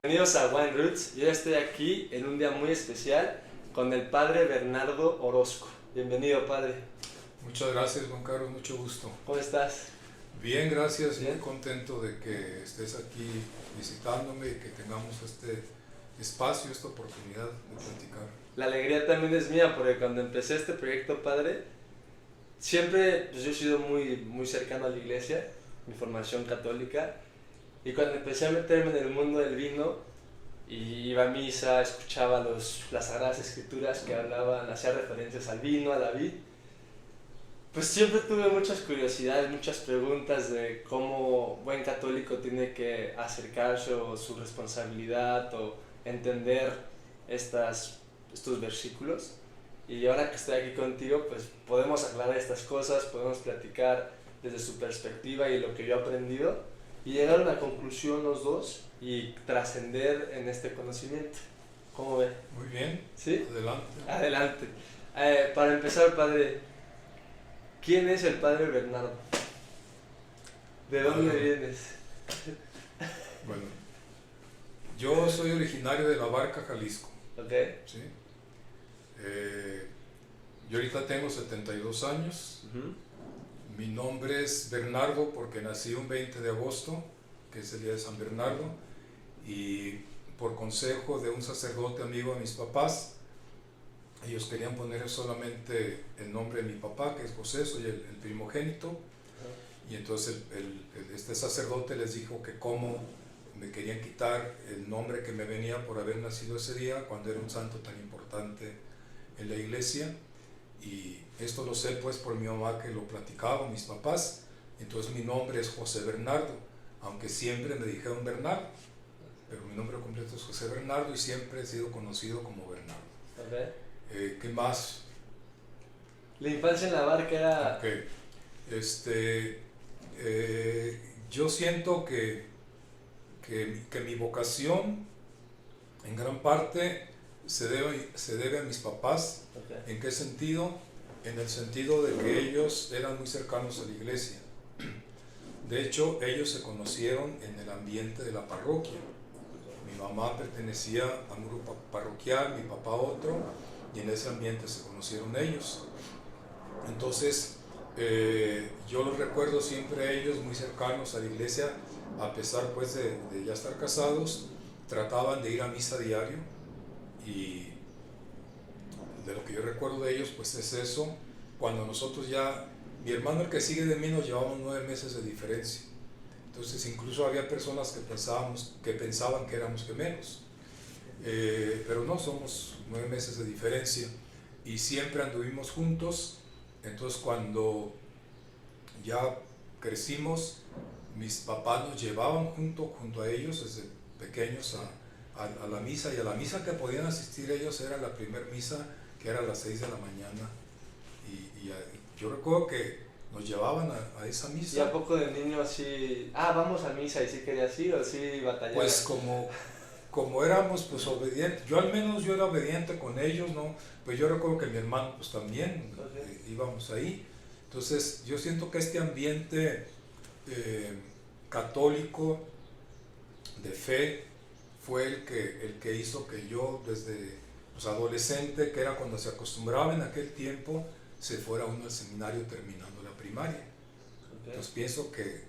Bienvenidos a One Roots. Yo estoy aquí en un día muy especial con el padre Bernardo Orozco. Bienvenido, padre. Muchas gracias, Juan Carlos, mucho gusto. ¿Cómo estás? Bien, gracias, Bien. muy contento de que estés aquí visitándome y que tengamos este espacio, esta oportunidad de platicar. La alegría también es mía porque cuando empecé este proyecto, padre, siempre yo he sido muy cercano a la iglesia, mi formación católica, y cuando empecé a meterme en el mundo del vino y iba a misa, escuchaba las sagradas escrituras que hablaban, hacía referencias al vino, a la vid, pues siempre tuve muchas curiosidades, muchas preguntas de cómo buen católico tiene que acercarse o su responsabilidad o entender estos versículos. Y ahora que estoy aquí contigo, pues podemos aclarar estas cosas, podemos platicar desde su perspectiva y lo que yo he aprendido y llegar a una conclusión los dos y trascender en este conocimiento. ¿Cómo ve? Muy bien, ¿Sí? adelante. Adelante. Para empezar, padre, ¿quién es el padre Bernardo? ¿De dónde vienes? Bueno, yo soy originario de La Barca, Jalisco. Ok. ¿Sí? Yo ahorita tengo 72 años. Mi nombre es Bernardo porque nací un 20 de agosto, que es el día de San Bernardo, y por consejo de un sacerdote amigo de mis papás, ellos querían poner solamente el nombre de mi papá, que es José, soy el primogénito, y entonces este sacerdote les dijo que cómo me querían quitar el nombre que me venía por haber nacido ese día, cuando era un santo tan importante en la iglesia. Y esto lo sé pues por mi mamá, que lo platicaba, mis papás. Entonces mi nombre es José Bernardo, aunque siempre me dijeron Bernardo, pero mi nombre completo es José Bernardo y siempre he sido conocido como Bernardo. Okay. ¿Qué más? La infancia en La Barca era... Okay. Yo siento que mi vocación en gran parte se debe a mis papás. Okay. ¿En qué sentido? En el sentido de que ellos eran muy cercanos a la iglesia. De hecho, ellos se conocieron en el ambiente de la parroquia. Mi mamá pertenecía a un grupo parroquial, mi papá a otro, y en ese ambiente se conocieron ellos. Entonces, yo los recuerdo siempre a ellos muy cercanos a la iglesia, a pesar pues de ya estar casados. Trataban de ir a misa diario, y de lo que yo recuerdo de ellos pues es eso. Cuando nosotros ya, mi hermano el que sigue de mí, nos llevamos 9 meses de diferencia, entonces incluso había personas que pensaban que éramos gemelos, pero no, somos 9 meses de diferencia y siempre anduvimos juntos. Entonces cuando ya crecimos, mis papás nos llevaban junto a ellos desde pequeños a la misa, y a la misa que podían asistir ellos era la primer misa, que era a las 6 de la mañana, y yo recuerdo que nos llevaban a esa misa. ¿Y a poco de niño así, vamos a misa, y sí quería así o sí batallaba? Pues como éramos pues obedientes, yo al menos yo era obediente con ellos, ¿no? Pues yo recuerdo que mi hermano pues también. Okay. Íbamos ahí. Entonces yo siento que este ambiente católico de fe fue el que hizo que yo desde pues, adolescente, que era cuando se acostumbraba en aquel tiempo, se fuera uno al seminario terminando la primaria. Okay. Entonces pienso que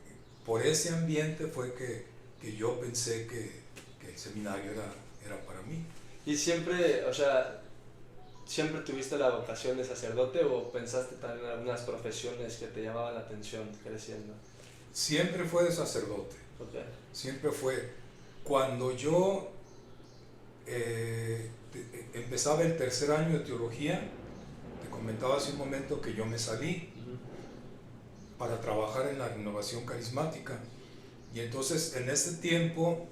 por ese ambiente fue que yo pensé que el seminario era para mí. ¿Y siempre, o sea, siempre tuviste la vocación de sacerdote o pensaste también en algunas profesiones que te llamaban la atención creciendo? Siempre fue de sacerdote. Okay. Siempre fue. Cuando yo empezaba el tercer año de teología, te comentaba hace un momento que yo me salí para trabajar en la renovación carismática, y entonces en ese tiempo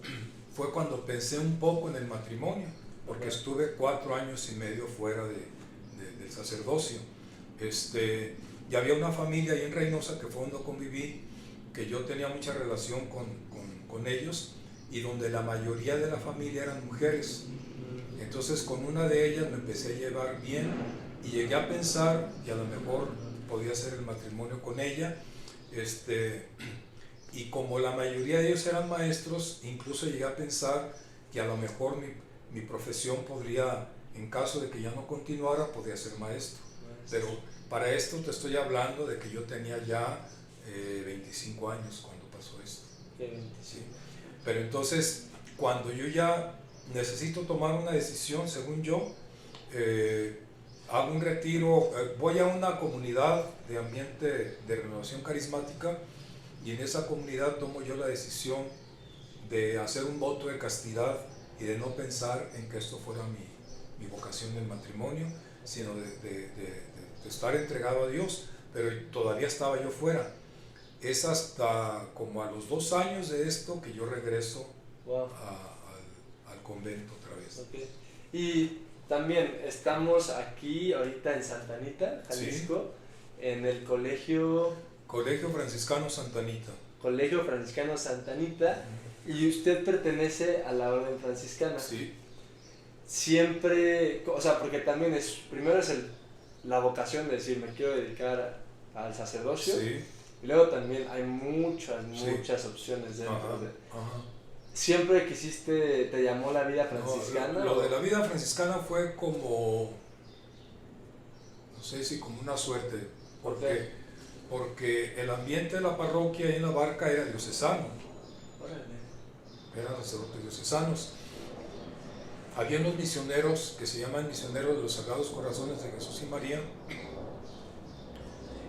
fue cuando pensé un poco en el matrimonio, porque estuve 4 años y medio fuera del sacerdocio. Y había una familia ahí en Reynosa que fue donde conviví, que yo tenía mucha relación con ellos, y donde la mayoría de la familia eran mujeres. Entonces con una de ellas me empecé a llevar bien y llegué a pensar que a lo mejor podía ser el matrimonio con ella. Y como la mayoría de ellos eran maestros, incluso llegué a pensar que a lo mejor mi profesión podría, en caso de que ya no continuara, podría ser maestro. Pero para esto te estoy hablando de que yo tenía ya 25 años cuando pasó esto. ¿Sí? Pero entonces, cuando yo ya necesito tomar una decisión, según yo, hago un retiro, voy a una comunidad de ambiente de renovación carismática, y en esa comunidad tomo yo la decisión de hacer un voto de castidad y de no pensar en que esto fuera mi vocación del matrimonio, sino de estar entregado a Dios, pero todavía estaba yo fuera. Es hasta como a los 2 años de esto que yo regreso al convento otra vez. Okay. Y también estamos aquí ahorita en Santa Anita, Jalisco, ¿sí? En el Colegio Franciscano Santa Anita. Colegio Franciscano Santa Anita, y usted pertenece a la orden franciscana. Sí. Siempre, o sea, porque también primero es la vocación de decir, me quiero dedicar al sacerdocio, sí. Y luego también hay muchas opciones dentro de... ¿Siempre quisiste, te llamó la vida franciscana? No, lo de la vida franciscana fue como, no sé si como una suerte, porque el ambiente de la parroquia y en la barca era diocesano. Eran sacerdotes diocesanos. Había unos misioneros que se llaman misioneros de los Sagrados Corazones de Jesús y María,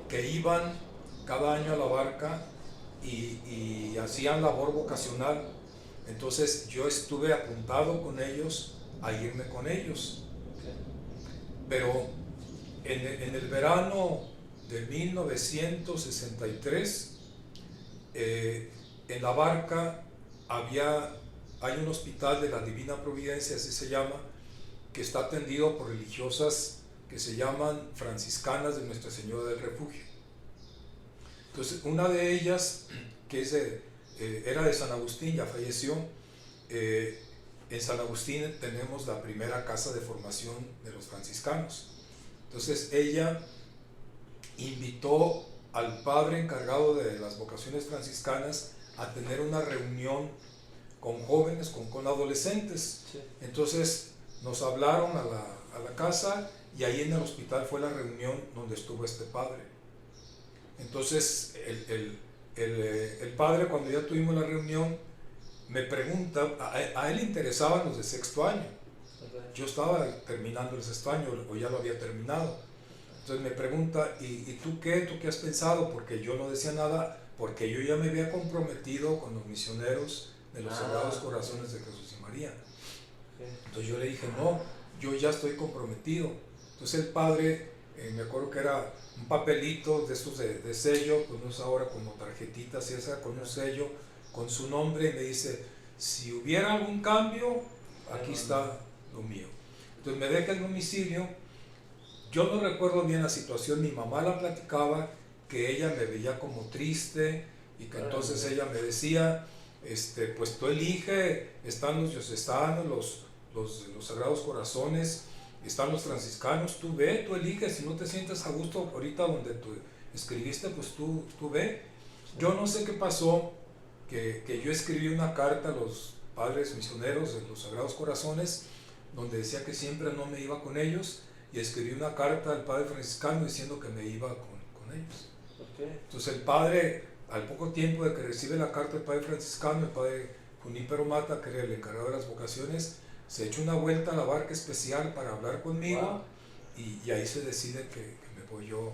que iban cada año a la barca y hacían labor vocacional. Entonces yo estuve apuntado con ellos a irme con ellos. Pero en el verano de 1963, en la barca hay un hospital de la Divina Providencia, así se llama, que está atendido por religiosas que se llaman franciscanas de Nuestra Señora del Refugio. Entonces, una de ellas, que era de San Agustín, ya falleció. En San Agustín tenemos la primera casa de formación de los franciscanos. Entonces, ella invitó al padre encargado de las vocaciones franciscanas a tener una reunión con jóvenes, con adolescentes. Sí. Entonces nos hablaron a la casa, y ahí en el hospital fue la reunión donde estuvo este padre. Entonces el padre, cuando ya tuvimos la reunión, me pregunta, a él le interesaban los de sexto año. Yo estaba terminando el sexto año, o ya lo había terminado. Entonces me pregunta, ¿y tú qué? ¿Tú qué has pensado? Porque yo no decía nada, porque yo ya me había comprometido con los misioneros de los Sagrados Corazones de Jesús y María. Entonces yo le dije, no, yo ya estoy comprometido. Entonces el padre, me acuerdo que era un papelito de estos de sello, pues ahora como tarjetitas y esa, con un sello, con su nombre, y me dice, si hubiera algún cambio, aquí está lo mío. Entonces me deja el domicilio. Yo no recuerdo bien la situación, mi mamá la platicaba, que ella me veía como triste, y que entonces ella me decía, pues tú elige, están los diocesanos, los Sagrados Corazones, están los franciscanos, tú ve, tú eliges, si no te sientes a gusto ahorita donde tú escribiste, pues tú ve. Yo no sé qué pasó, que yo escribí una carta a los padres misioneros de los Sagrados Corazones, donde decía que siempre no me iba con ellos, y escribí una carta al padre franciscano diciendo que me iba con ellos. Entonces el padre, al poco tiempo de que recibe la carta del padre franciscano, el padre Junípero Mata, que era el encargado de las vocaciones, se echa una vuelta a la barca especial para hablar conmigo, y ahí se decide que me voy yo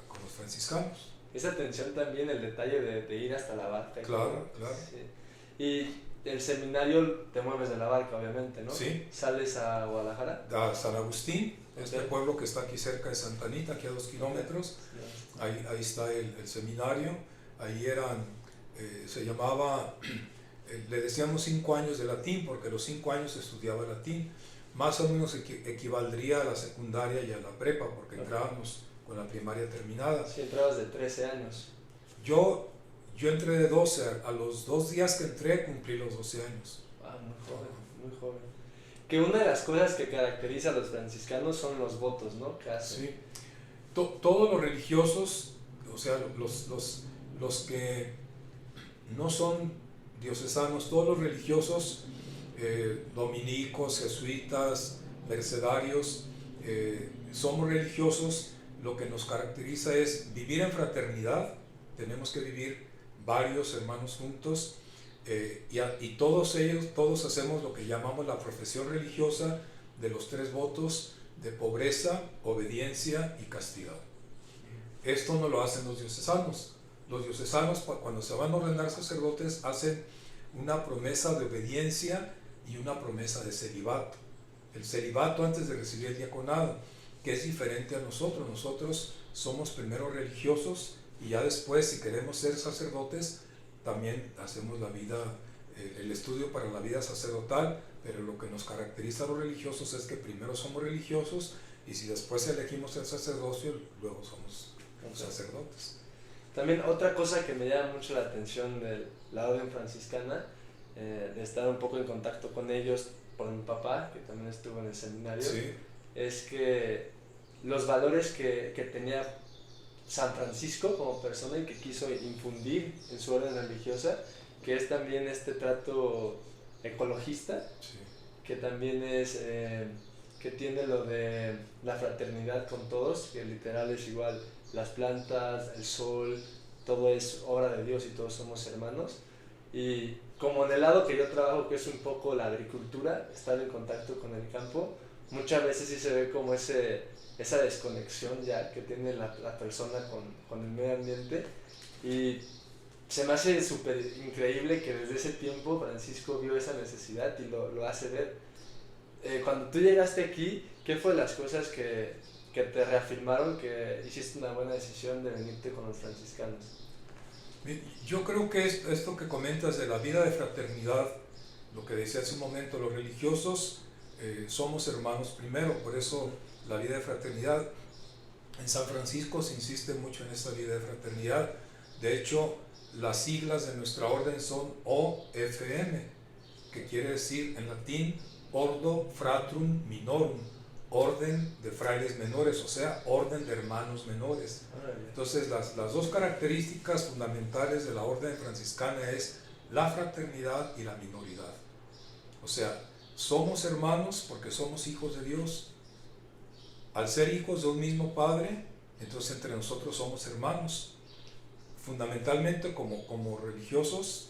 con los franciscanos. Esa atención también, el detalle de ir hasta la barca. Claro, claro. Sí. Y el seminario te mueves de la barca, obviamente, ¿no? Sí. ¿Sales a Guadalajara? A San Agustín, este pueblo que está aquí cerca de Santa Anita, aquí a 2 kilómetros. Ahí está el seminario. Ahí se llamaba, le decíamos 5 años de latín, porque los 5 años estudiaba latín. Más o menos equivaldría a la secundaria y a la prepa, porque entrábamos con la primaria terminada. Sí, entrabas de 13 años. Yo entré de 12, a los 2 días que entré cumplí los 12 años. Muy joven, muy joven. Que una de las cosas que caracteriza a los franciscanos son los votos, ¿no? Que hacen. Sí. Todos los religiosos, o sea, los que no son diocesanos, todos los religiosos dominicos, jesuitas, mercedarios, somos religiosos. Lo que nos caracteriza es vivir en fraternidad. Tenemos que vivir varios hermanos juntos, y todos hacemos lo que llamamos la profesión religiosa de los 3 votos de pobreza, obediencia y castidad. Esto no lo hacen los diocesanos. Los diocesanos, cuando se van a ordenar sacerdotes, hacen una promesa de obediencia y una promesa de celibato. El celibato antes de recibir el diaconado, que es diferente a nosotros. Nosotros somos primero religiosos y ya después, si queremos ser sacerdotes, también hacemos el estudio para la vida sacerdotal, pero lo que nos caracteriza a los religiosos es que primero somos religiosos y si después elegimos el sacerdocio, luego somos sacerdotes. También otra cosa que me llama mucho la atención de la orden franciscana, de estar un poco en contacto con ellos por mi papá, que también estuvo en el seminario, sí, es que los valores que tenía San Francisco como persona y que quiso infundir en su orden religiosa, que es también este trato ecologista, sí, que también es, que tiene lo de la fraternidad con todos, que literal es igual, las plantas, el sol, todo es obra de Dios y todos somos hermanos. Y como en el lado que yo trabajo, que es un poco la agricultura, estar en contacto con el campo, muchas veces sí se ve como esa desconexión ya que tiene la persona con el medio ambiente, y se me hace súper increíble que desde ese tiempo Francisco vio esa necesidad y lo hace ver. Cuando tú llegaste aquí, ¿qué fue las cosas que te reafirmaron que hiciste una buena decisión de venirte con los franciscanos? Yo creo que esto que comentas de la vida de fraternidad, lo que decía hace un momento, los religiosos somos hermanos primero, por eso la vida de fraternidad. En San Francisco se insiste mucho en esta vida de fraternidad. De hecho, las siglas de nuestra orden son OFM, que quiere decir en latín Ordo Fratrum Minorum, orden de frailes menores, o sea, orden de hermanos menores. Entonces, las 2 características fundamentales de la orden franciscana es la fraternidad y la minoridad. O sea, somos hermanos porque somos hijos de Dios. Al ser hijos de un mismo Padre, entonces entre nosotros somos hermanos. Fundamentalmente como religiosos,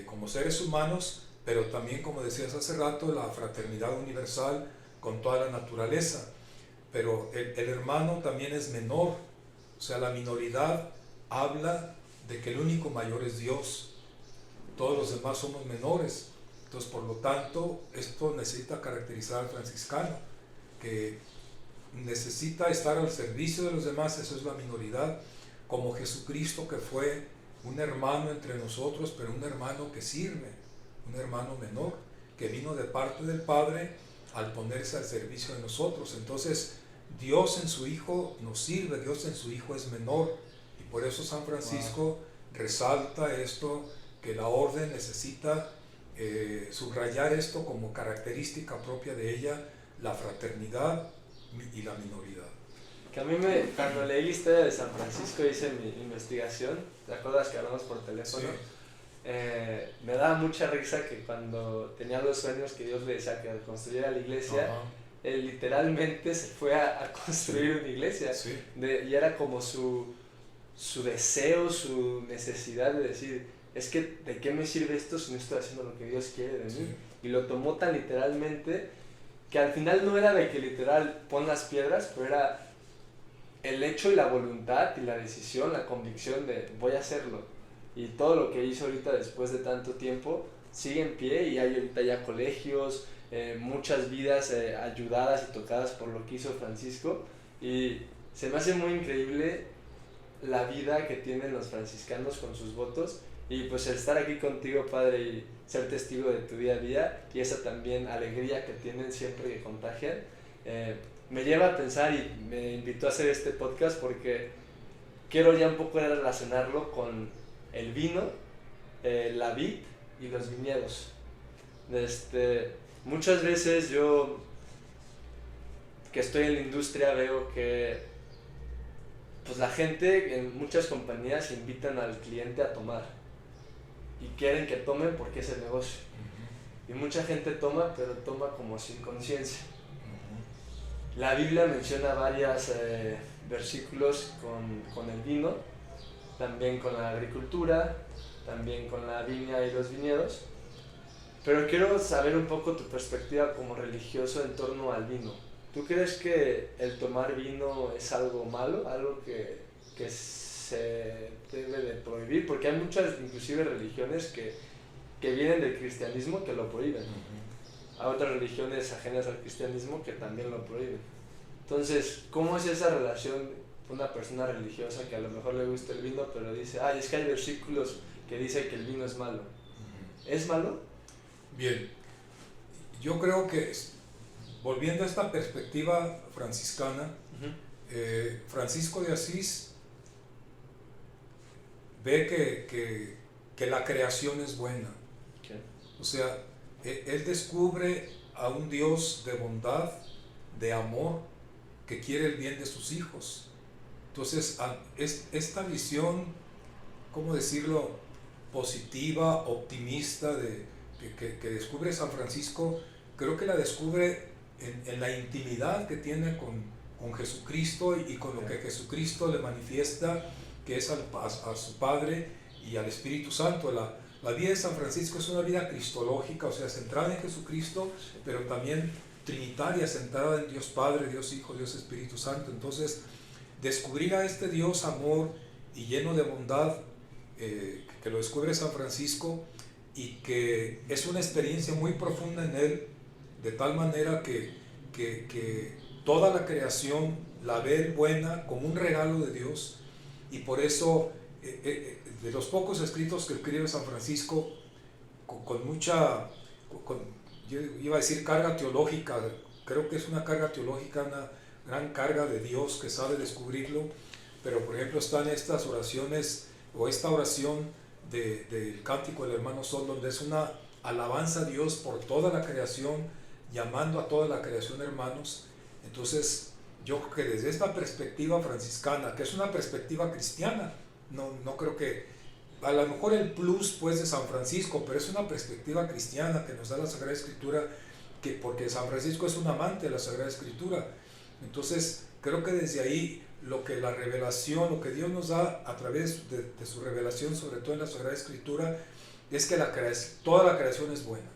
como seres humanos, pero también, como decías hace rato, la fraternidad universal con toda la naturaleza. Pero el hermano también es menor, o sea, la minoridad habla de que el único mayor es Dios, todos los demás somos menores. Entonces, por lo tanto, esto necesita caracterizar al franciscano, que necesita estar al servicio de los demás, eso es la minoridad, como Jesucristo, que fue un hermano entre nosotros, pero un hermano que sirve, un hermano menor, que vino de parte del Padre al ponerse al servicio de nosotros. Entonces, Dios en su Hijo nos sirve, Dios en su Hijo es menor, y por eso San Francisco resalta esto, que la orden necesita subrayar esto como característica propia de ella, la fraternidad y la minoridad. Que a mí cuando leí la historia de San Francisco, hice mi investigación, ¿te acuerdas que hablamos por teléfono? Sí. Me daba mucha risa que cuando tenía los sueños que Dios le decía que construyera la iglesia, él literalmente se fue a construir una iglesia. Sí. Y era como su deseo, su necesidad de decir, es que ¿de qué me sirve esto si no estoy haciendo lo que Dios quiere de mí? Sí. Y lo tomó tan literalmente que al final no era de que literal pon las piedras, pero era el hecho y la voluntad y la decisión, la convicción de voy a hacerlo. Y todo lo que hizo ahorita después de tanto tiempo sigue en pie, y hay ahorita ya colegios, muchas vidas ayudadas y tocadas por lo que hizo Francisco, y se me hace muy increíble la vida que tienen los franciscanos con sus votos, y pues el estar aquí contigo, Padre, y ser testigo de tu día a día, y esa también alegría que tienen siempre que contagian, me lleva a pensar y me invitó a hacer este podcast porque quiero ya un poco relacionarlo con el vino, la vid y los viñedos. Muchas veces yo, que estoy en la industria, veo que pues la gente en muchas compañías invitan al cliente a tomar y quieren que tomen porque es el negocio. Y mucha gente toma, pero toma como sin conciencia. La Biblia menciona varios versículos con el vino, también con la agricultura, también con la viña y los viñedos. Pero quiero saber un poco tu perspectiva como religioso en torno al vino. ¿Tú crees que el tomar vino es algo malo, algo que se debe de prohibir? Porque hay muchas, inclusive, religiones que vienen del cristianismo que lo prohíben. Hay otras religiones ajenas al cristianismo que también lo prohíben. Entonces, ¿cómo es esa relación con una persona religiosa que a lo mejor le gusta el vino, pero dice, ay, es que hay versículos que dicen que el vino es malo? ¿Es malo? Bien, yo creo que, volviendo a esta perspectiva franciscana, Francisco de Asís ve que la creación es buena. Okay. O sea, él descubre a un Dios de bondad, de amor, que quiere el bien de sus hijos. Entonces, esta visión, ¿cómo decirlo?, positiva, optimista, que descubre San Francisco, creo que la descubre en la intimidad que tiene con Jesucristo y con lo que Jesucristo le manifiesta, que es a su Padre y al Espíritu Santo. La vida de San Francisco es una vida cristológica, o sea, centrada en Jesucristo, pero también trinitaria, centrada en Dios Padre, Dios Hijo, Dios Espíritu Santo. Entonces, descubrir a este Dios amor y lleno de bondad, que lo descubre San Francisco, y que es una experiencia muy profunda en él, de tal manera que toda la creación la ve buena, como un regalo de Dios, y por eso, de los pocos escritos que escribe San Francisco, con mucha, yo iba a decir carga teológica, creo que es una carga teológica, una gran carga de Dios que sabe descubrirlo, pero por ejemplo están estas oraciones, o esta oración del cántico del hermano Sol, donde es una alabanza a Dios por toda la creación, llamando a toda la creación hermanos. Entonces yo creo que desde esta perspectiva franciscana, que es una perspectiva cristiana, no creo que, a lo mejor el plus pues de San Francisco, pero es una perspectiva cristiana que nos da la Sagrada Escritura, porque San Francisco es un amante de la Sagrada Escritura. Entonces creo que desde ahí lo que la revelación, lo que Dios nos da a través de su revelación, sobre todo en la Sagrada Escritura, es que toda la creación es buena.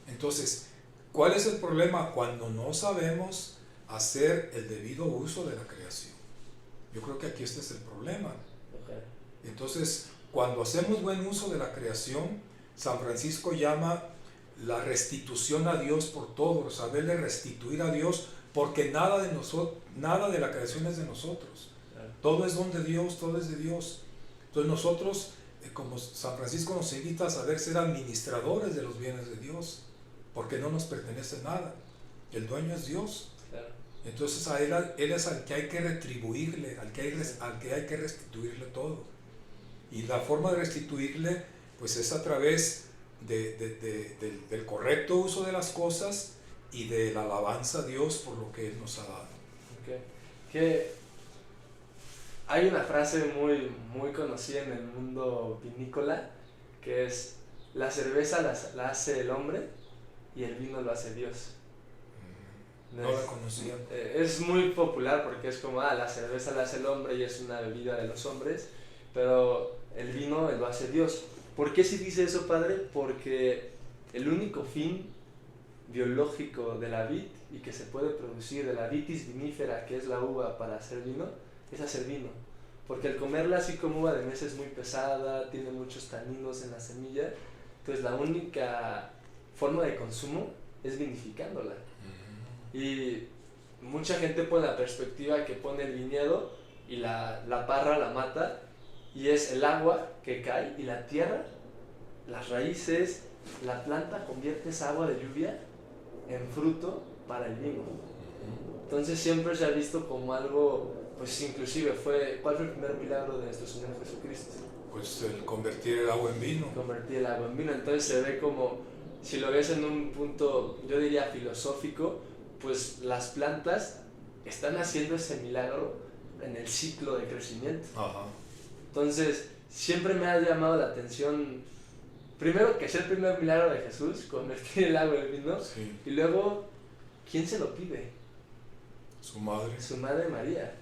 Entonces, ¿cuál es el problema? Cuando no sabemos hacer el debido uso de la creación. Yo creo que aquí este es el problema. Entonces, cuando hacemos buen uso de la creación, San Francisco llama la restitución a Dios por todo, saberle restituir a Dios, porque nada de la creación es de nosotros. Todo es don de Dios, todo es de Dios. Entonces nosotros, como San Francisco nos invita a saber ser administradores de los bienes de Dios, porque no nos pertenece nada. El dueño es Dios. Entonces a él es al que hay que retribuirle, al que hay que restituirle todo. Y la forma de restituirle, pues es a través del correcto uso de las cosas y de la alabanza a Dios por lo que Él nos ha dado. Que hay una frase muy, muy conocida en el mundo vinícola, que es: la cerveza la hace el hombre y el vino lo hace Dios. No la conocía. Es muy popular porque es como, la cerveza la hace el hombre y es una bebida de los hombres, pero el vino lo hace Dios. ¿Por qué se dice eso, padre? Porque el único fin biológico de la vid y que se puede producir de la vitis vinífera, que es la uva para hacer vino, es hacer vino. Porque el comerla así como uva de mesa es muy pesada, tiene muchos taninos en la semilla, entonces la única forma de consumo es vinificándola. Y mucha gente pone la perspectiva que pone el viñedo y la parra la mata, y es el agua que cae y la tierra, las raíces, la planta convierte esa agua de lluvia en fruto para el vino. Entonces siempre se ha visto como algo, pues inclusive ¿cuál fue el primer milagro de nuestro Señor Jesucristo? Pues el convertir el agua en vino. Convertir el agua en vino. Entonces se ve como, si lo ves en un punto, yo diría filosófico, pues las plantas están haciendo ese milagro en el ciclo de crecimiento. Ajá. Entonces siempre me ha llamado la atención primero que sea el primer milagro de Jesús, convertir el agua en vino, Sí. y luego, ¿quién se lo pide? Su madre. Su madre María.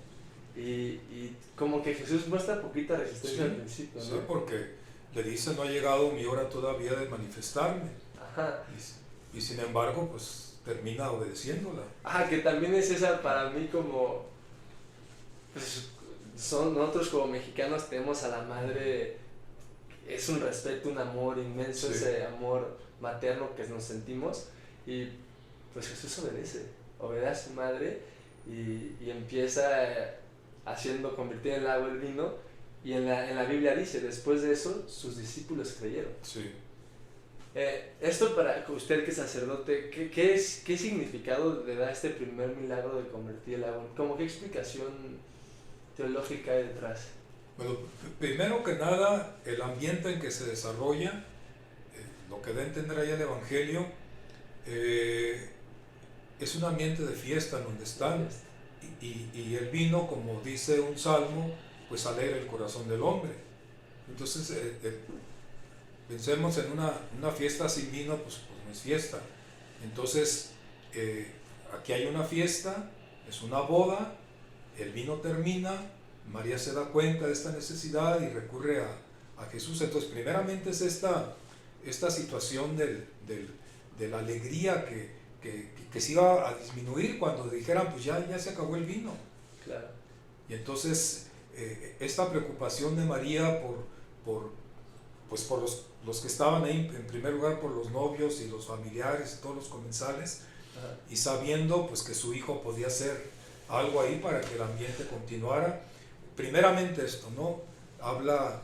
Y como que Jesús muestra poquita resistencia Sí, al principio, ¿no? sí, porque le dice, no ha llegado mi hora todavía de manifestarme. Ajá. Y sin embargo, pues termina obedeciéndola. Ajá, que también es esa para mí como, pues, nosotros como mexicanos tenemos a la madre, es un respeto, un amor inmenso, Sí. ese amor materno que nos sentimos, y pues Jesús obedece a su madre y empieza haciendo convertir el agua en vino, y en la Biblia dice, después de eso sus discípulos creyeron. Sí. Esto para usted que es sacerdote, ¿qué significado le da este primer milagro de convertir el agua? ¿Cómo qué explicación teológica hay detrás? Bueno, primero que nada, el ambiente en que se desarrolla, lo que da a entender ahí el Evangelio, es un ambiente de fiesta en donde están, y el vino, como dice un salmo, pues alegra el corazón del hombre. Entonces, pensemos en una fiesta sin vino, pues no es fiesta. Entonces, aquí hay una fiesta, es una boda, el vino termina, María se da cuenta de esta necesidad y recurre a Jesús. Entonces, primeramente es esta situación de la alegría que se iba a disminuir cuando dijeran, pues ya se acabó el vino. Claro. Y entonces, esta preocupación de María por los que estaban ahí, en primer lugar por los novios y los familiares y todos los comensales, Ajá. y sabiendo pues que su hijo podía hacer algo ahí para que el ambiente continuara. Primeramente esto, ¿no? Habla,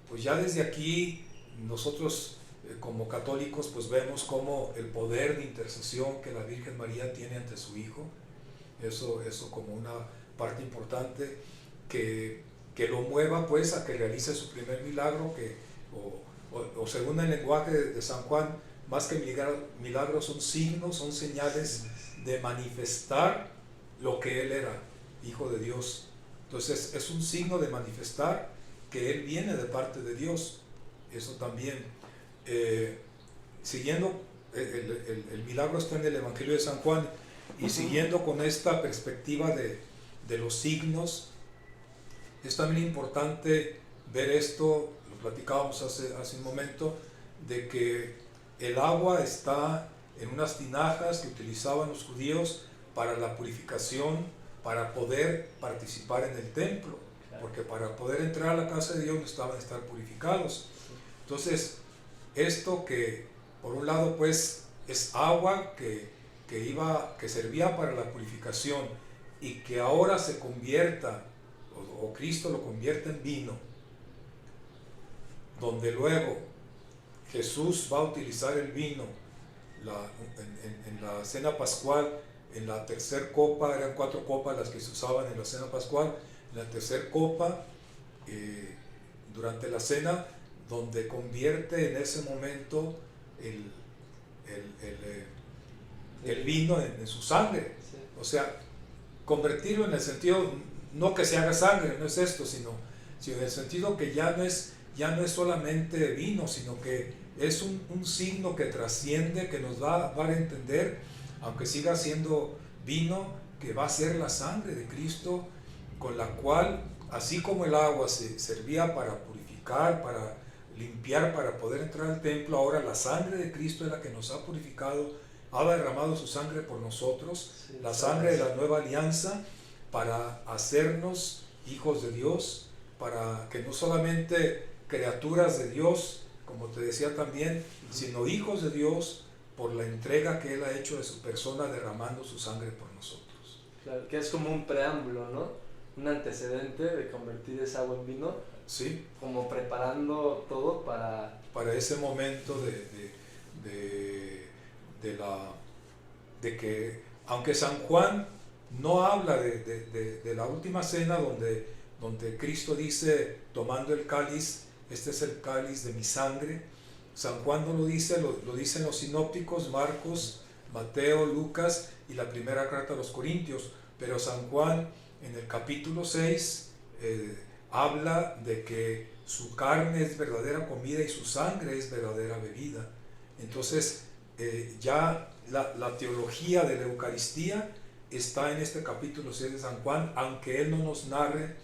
pues ya desde aquí nosotros como católicos pues vemos como el poder de intercesión que la Virgen María tiene ante su hijo, eso como una parte importante que lo mueva pues a que realice su primer milagro, o según el lenguaje de San Juan, más que milagros son signos, son señales de manifestar lo que él era, hijo de Dios. Entonces es un signo de manifestar que él viene de parte de Dios. Eso también, siguiendo, el milagro está en el Evangelio de San Juan, y siguiendo con esta perspectiva de los signos, es también importante ver esto, lo platicábamos hace un momento, de que el agua está en unas tinajas que utilizaban los judíos para la purificación, para poder participar en el templo, porque para poder entrar a la casa de Dios necesitaban estar purificados. Entonces, esto que por un lado pues es agua que servía para la purificación, y que ahora se convierta, o Cristo lo convierte en vino, donde luego Jesús va a utilizar el vino en la cena pascual, en la tercera copa, eran 4 copas las que se usaban en la cena pascual, en la tercera copa, durante la cena, donde convierte en ese momento el vino en su sangre. Sí. O sea, convertirlo en el sentido, no que se haga sangre, no es esto, sino en el sentido que ya no es solamente vino, sino que es un signo que trasciende, que nos va a dar a entender, aunque siga siendo vino, que va a ser la sangre de Cristo, con la cual, así como el agua se servía para purificar, para limpiar, para poder entrar al templo, ahora la sangre de Cristo es la que nos ha purificado, ha derramado su sangre por nosotros, sí, la sangre de la nueva alianza, para hacernos hijos de Dios, para que no solamente criaturas de Dios, como te decía también, sino hijos de Dios, por la entrega que Él ha hecho de su persona, derramando su sangre por nosotros. Claro, que es como un preámbulo, ¿no? Un antecedente de convertir esa agua en vino. Sí. Como preparando todo para ese momento de que, aunque San Juan no habla de la última cena donde Cristo dice, tomando el cáliz, este es el cáliz de mi sangre, San Juan no lo dice, lo dicen los sinópticos, Marcos, Mateo, Lucas y la primera carta a los Corintios, pero San Juan en el capítulo 6 habla de que su carne es verdadera comida y su sangre es verdadera bebida. Entonces, ya la teología de la Eucaristía está en este capítulo 6 de San Juan, aunque él no nos narre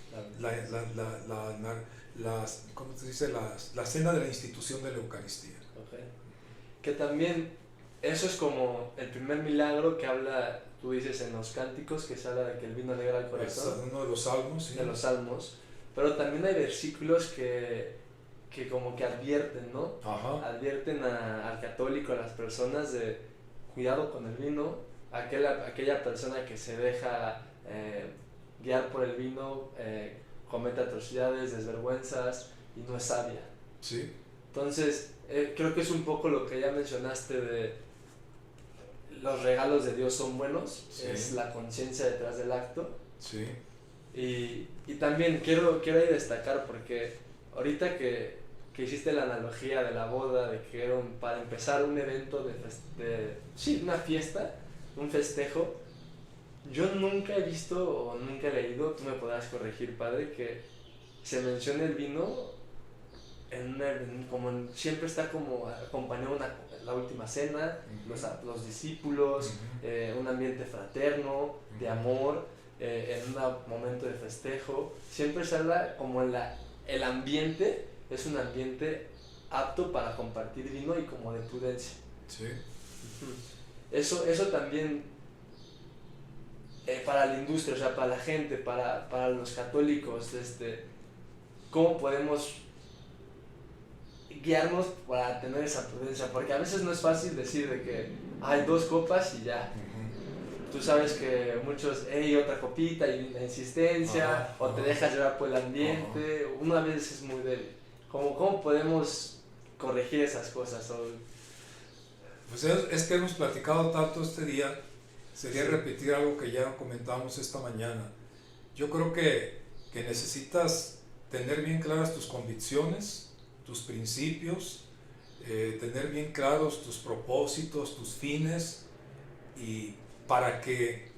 ¿cómo se dice? La cena de la institución de la Eucaristía. Okay. Que también eso es como el primer milagro que habla, tú dices en los cánticos, que se habla de que el vino alegra el corazón. Es uno de los salmos, sí. De los salmos. Pero también hay versículos que como que advierten, ¿no? Ajá. Advierten al católico, a las personas de cuidado con el vino, aquella persona que se deja guiar por el vino, comete atrocidades, desvergüenzas y no es sabia. Sí. Entonces, creo que es un poco lo que ya mencionaste de los regalos de Dios son buenos, sí. Es la conciencia detrás del acto. Sí. Y también quiero ahí destacar, porque ahorita que hiciste la analogía de la boda, de que era para empezar un evento sí, una fiesta, un festejo, yo nunca he visto o nunca he leído, tú me podrás corregir, padre, que se mencione el vino siempre está como acompañado la última cena, uh-huh. los discípulos, uh-huh. Un ambiente fraterno, uh-huh. de amor, en un momento de festejo, siempre se habla como el ambiente es un ambiente apto para compartir vino y como de prudencia. Sí. Eso también para la industria, o sea, para la gente, para los católicos, ¿cómo podemos guiarnos para tener esa prudencia? Porque a veces no es fácil decir de que hay 2 copas y ya. Uh-huh. Tú sabes que muchos, otra copita y la insistencia, uh-huh. o te dejas llevar por el ambiente, uh-huh. Una vez es muy débil. ¿Cómo podemos corregir esas cosas? Pues es que hemos platicado tanto este día, sería sí. Repetir algo que ya comentamos esta mañana. Yo creo que necesitas tener bien claras tus convicciones, tus principios, tener bien claros tus propósitos, tus fines, y para que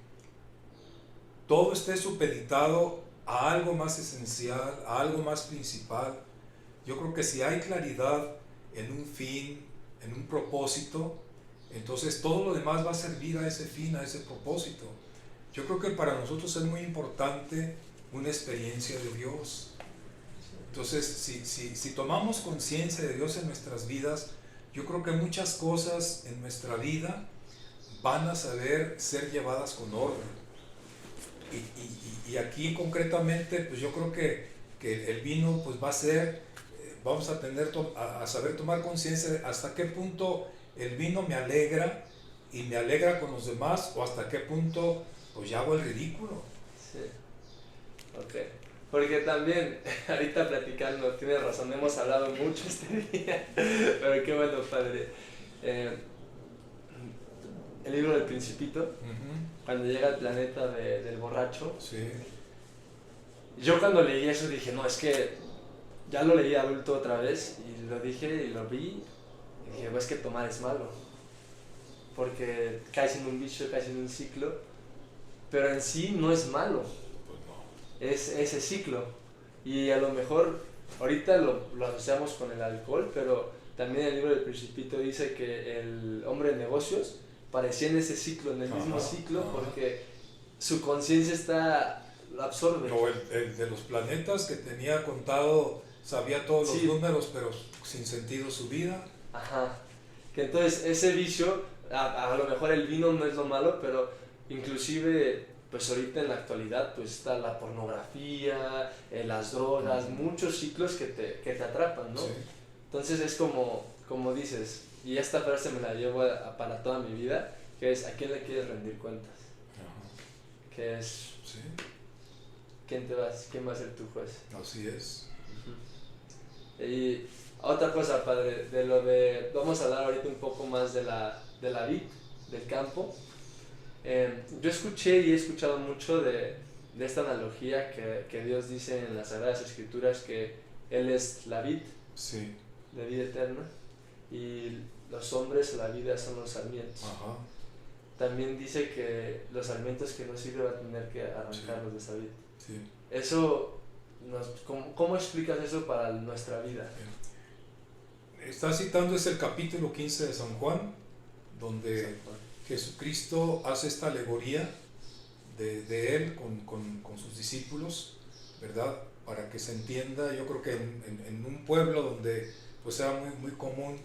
todo esté supeditado a algo más esencial, a algo más principal. Yo creo que si hay claridad en un fin, en un propósito, entonces todo lo demás va a servir a ese fin, a ese propósito. Yo creo que para nosotros es muy importante una experiencia de Dios. Entonces, si tomamos conciencia de Dios en nuestras vidas, yo creo que muchas cosas en nuestra vida van a saber ser llevadas con orden. Y aquí concretamente, pues yo creo que el vino pues va a ser, vamos a saber tomar conciencia de hasta qué punto el vino me alegra y me alegra con los demás, o hasta qué punto pues ya hago el ridículo. Sí, ok. Porque también, ahorita platicando, tienes razón, hemos hablado mucho este día, pero qué bueno, padre. El libro del Principito, uh-huh. Cuando llega al planeta del borracho, sí. Yo cuando leí eso dije, no, es que ya lo leí adulto otra vez, y lo dije y lo vi, y dije, pues es que tomar es malo, porque caes en un vicio, caes en un ciclo, pero en sí no es malo. Es ese ciclo, y a lo mejor ahorita lo asociamos con el alcohol, pero también el libro del Principito dice que el hombre de negocios parecía en ese ciclo, en el mismo ciclo, porque su conciencia lo absorbe. O el de los planetas, que tenía contado, sabía todos los números, pero sin sentido su vida. Ajá, que entonces ese vicio, a lo mejor el vino no es lo malo, pero inclusive pues ahorita en la actualidad pues está la pornografía, las drogas, muchos ciclos que te atrapan, ¿no? Sí. Entonces es como dices, y esta frase me la llevo para toda mi vida, que es: ¿a quién le quieres rendir cuentas? Ajá. Que es, sí. ¿quién va a ser tu juez? Así es. Uh-huh. Y otra cosa, padre, vamos a hablar ahorita un poco más de la vid, del campo. Yo escuché y he escuchado mucho de esta analogía que Dios dice en las Sagradas Escrituras, que Él es la vid, sí. de vida eterna, y los hombres o la vida son los sarmientos. Ajá. También dice que los sarmientos que no sirven va a tener que arrancarlos, sí. De esa vid. Sí. Eso ¿Cómo explicas eso para nuestra vida? Está citando es el capítulo 15 de San Juan, donde Jesucristo hace esta alegoría de él con sus discípulos, ¿verdad? Para que se entienda. Yo creo que en un pueblo donde pues era muy común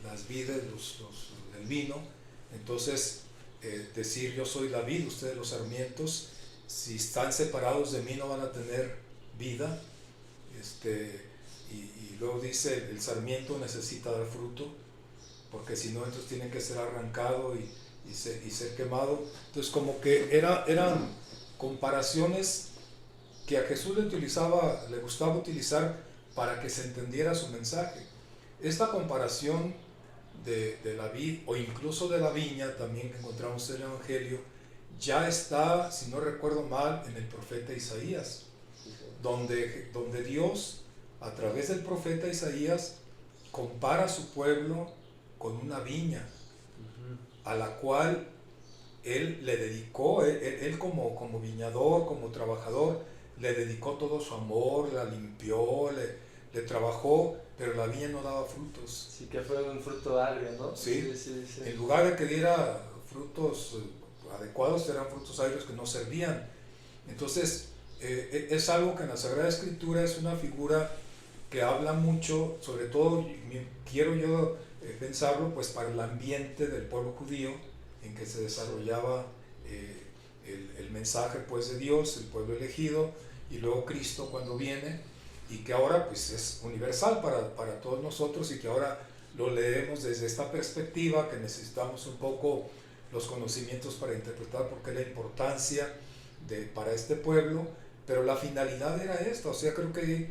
las vides, el vino, entonces decir yo soy la vid, ustedes los sarmientos, si están separados de mí no van a tener vida. Y luego dice el sarmiento necesita dar fruto, porque si no entonces tiene que ser arrancado y ser quemado. Entonces como que eran comparaciones que a Jesús le gustaba utilizar para que se entendiera su mensaje. Esta comparación de la vid o incluso de la viña también que encontramos en el Evangelio ya está, si no recuerdo mal, en el profeta Isaías, donde Dios a través del profeta Isaías compara a su pueblo con una viña a la cual él le dedicó, él como viñador, como trabajador, le dedicó todo su amor, la limpió, le trabajó, pero la viña no daba frutos. Sí, que fue un fruto agrio, ¿no? Sí. En lugar de que diera frutos adecuados, eran frutos agrios que no servían. Entonces, es algo que en la Sagrada Escritura es una figura que habla mucho, sobre todo quiero yo pensarlo pues para el ambiente del pueblo judío en que se desarrollaba el mensaje pues de Dios, el pueblo elegido, y luego Cristo cuando viene, y que ahora pues es universal para todos nosotros, y que ahora lo leemos desde esta perspectiva, que necesitamos un poco los conocimientos para interpretar por qué la importancia para este pueblo, pero la finalidad era esta. O sea, creo que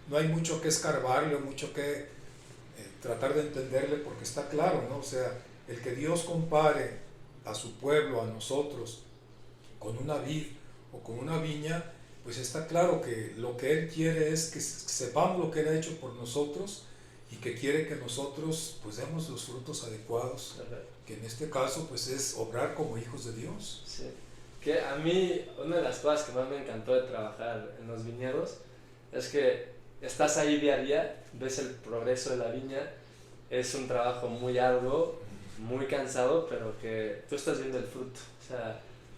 no hay mucho que escarbarle o mucho que tratar de entenderle, porque está claro, ¿no? O sea, el que Dios compare a su pueblo, a nosotros, con una vid o con una viña, pues está claro que lo que Él quiere es que sepamos lo que Él ha hecho por nosotros, y que quiere que nosotros pues demos los frutos adecuados, que en este caso pues es obrar como hijos de Dios. Sí. Que a mí una de las cosas que más me encantó de trabajar en los viñedos es que estás ahí día a día, ves el progreso de la viña, es un trabajo muy arduo, muy cansado, pero que tú estás viendo el fruto.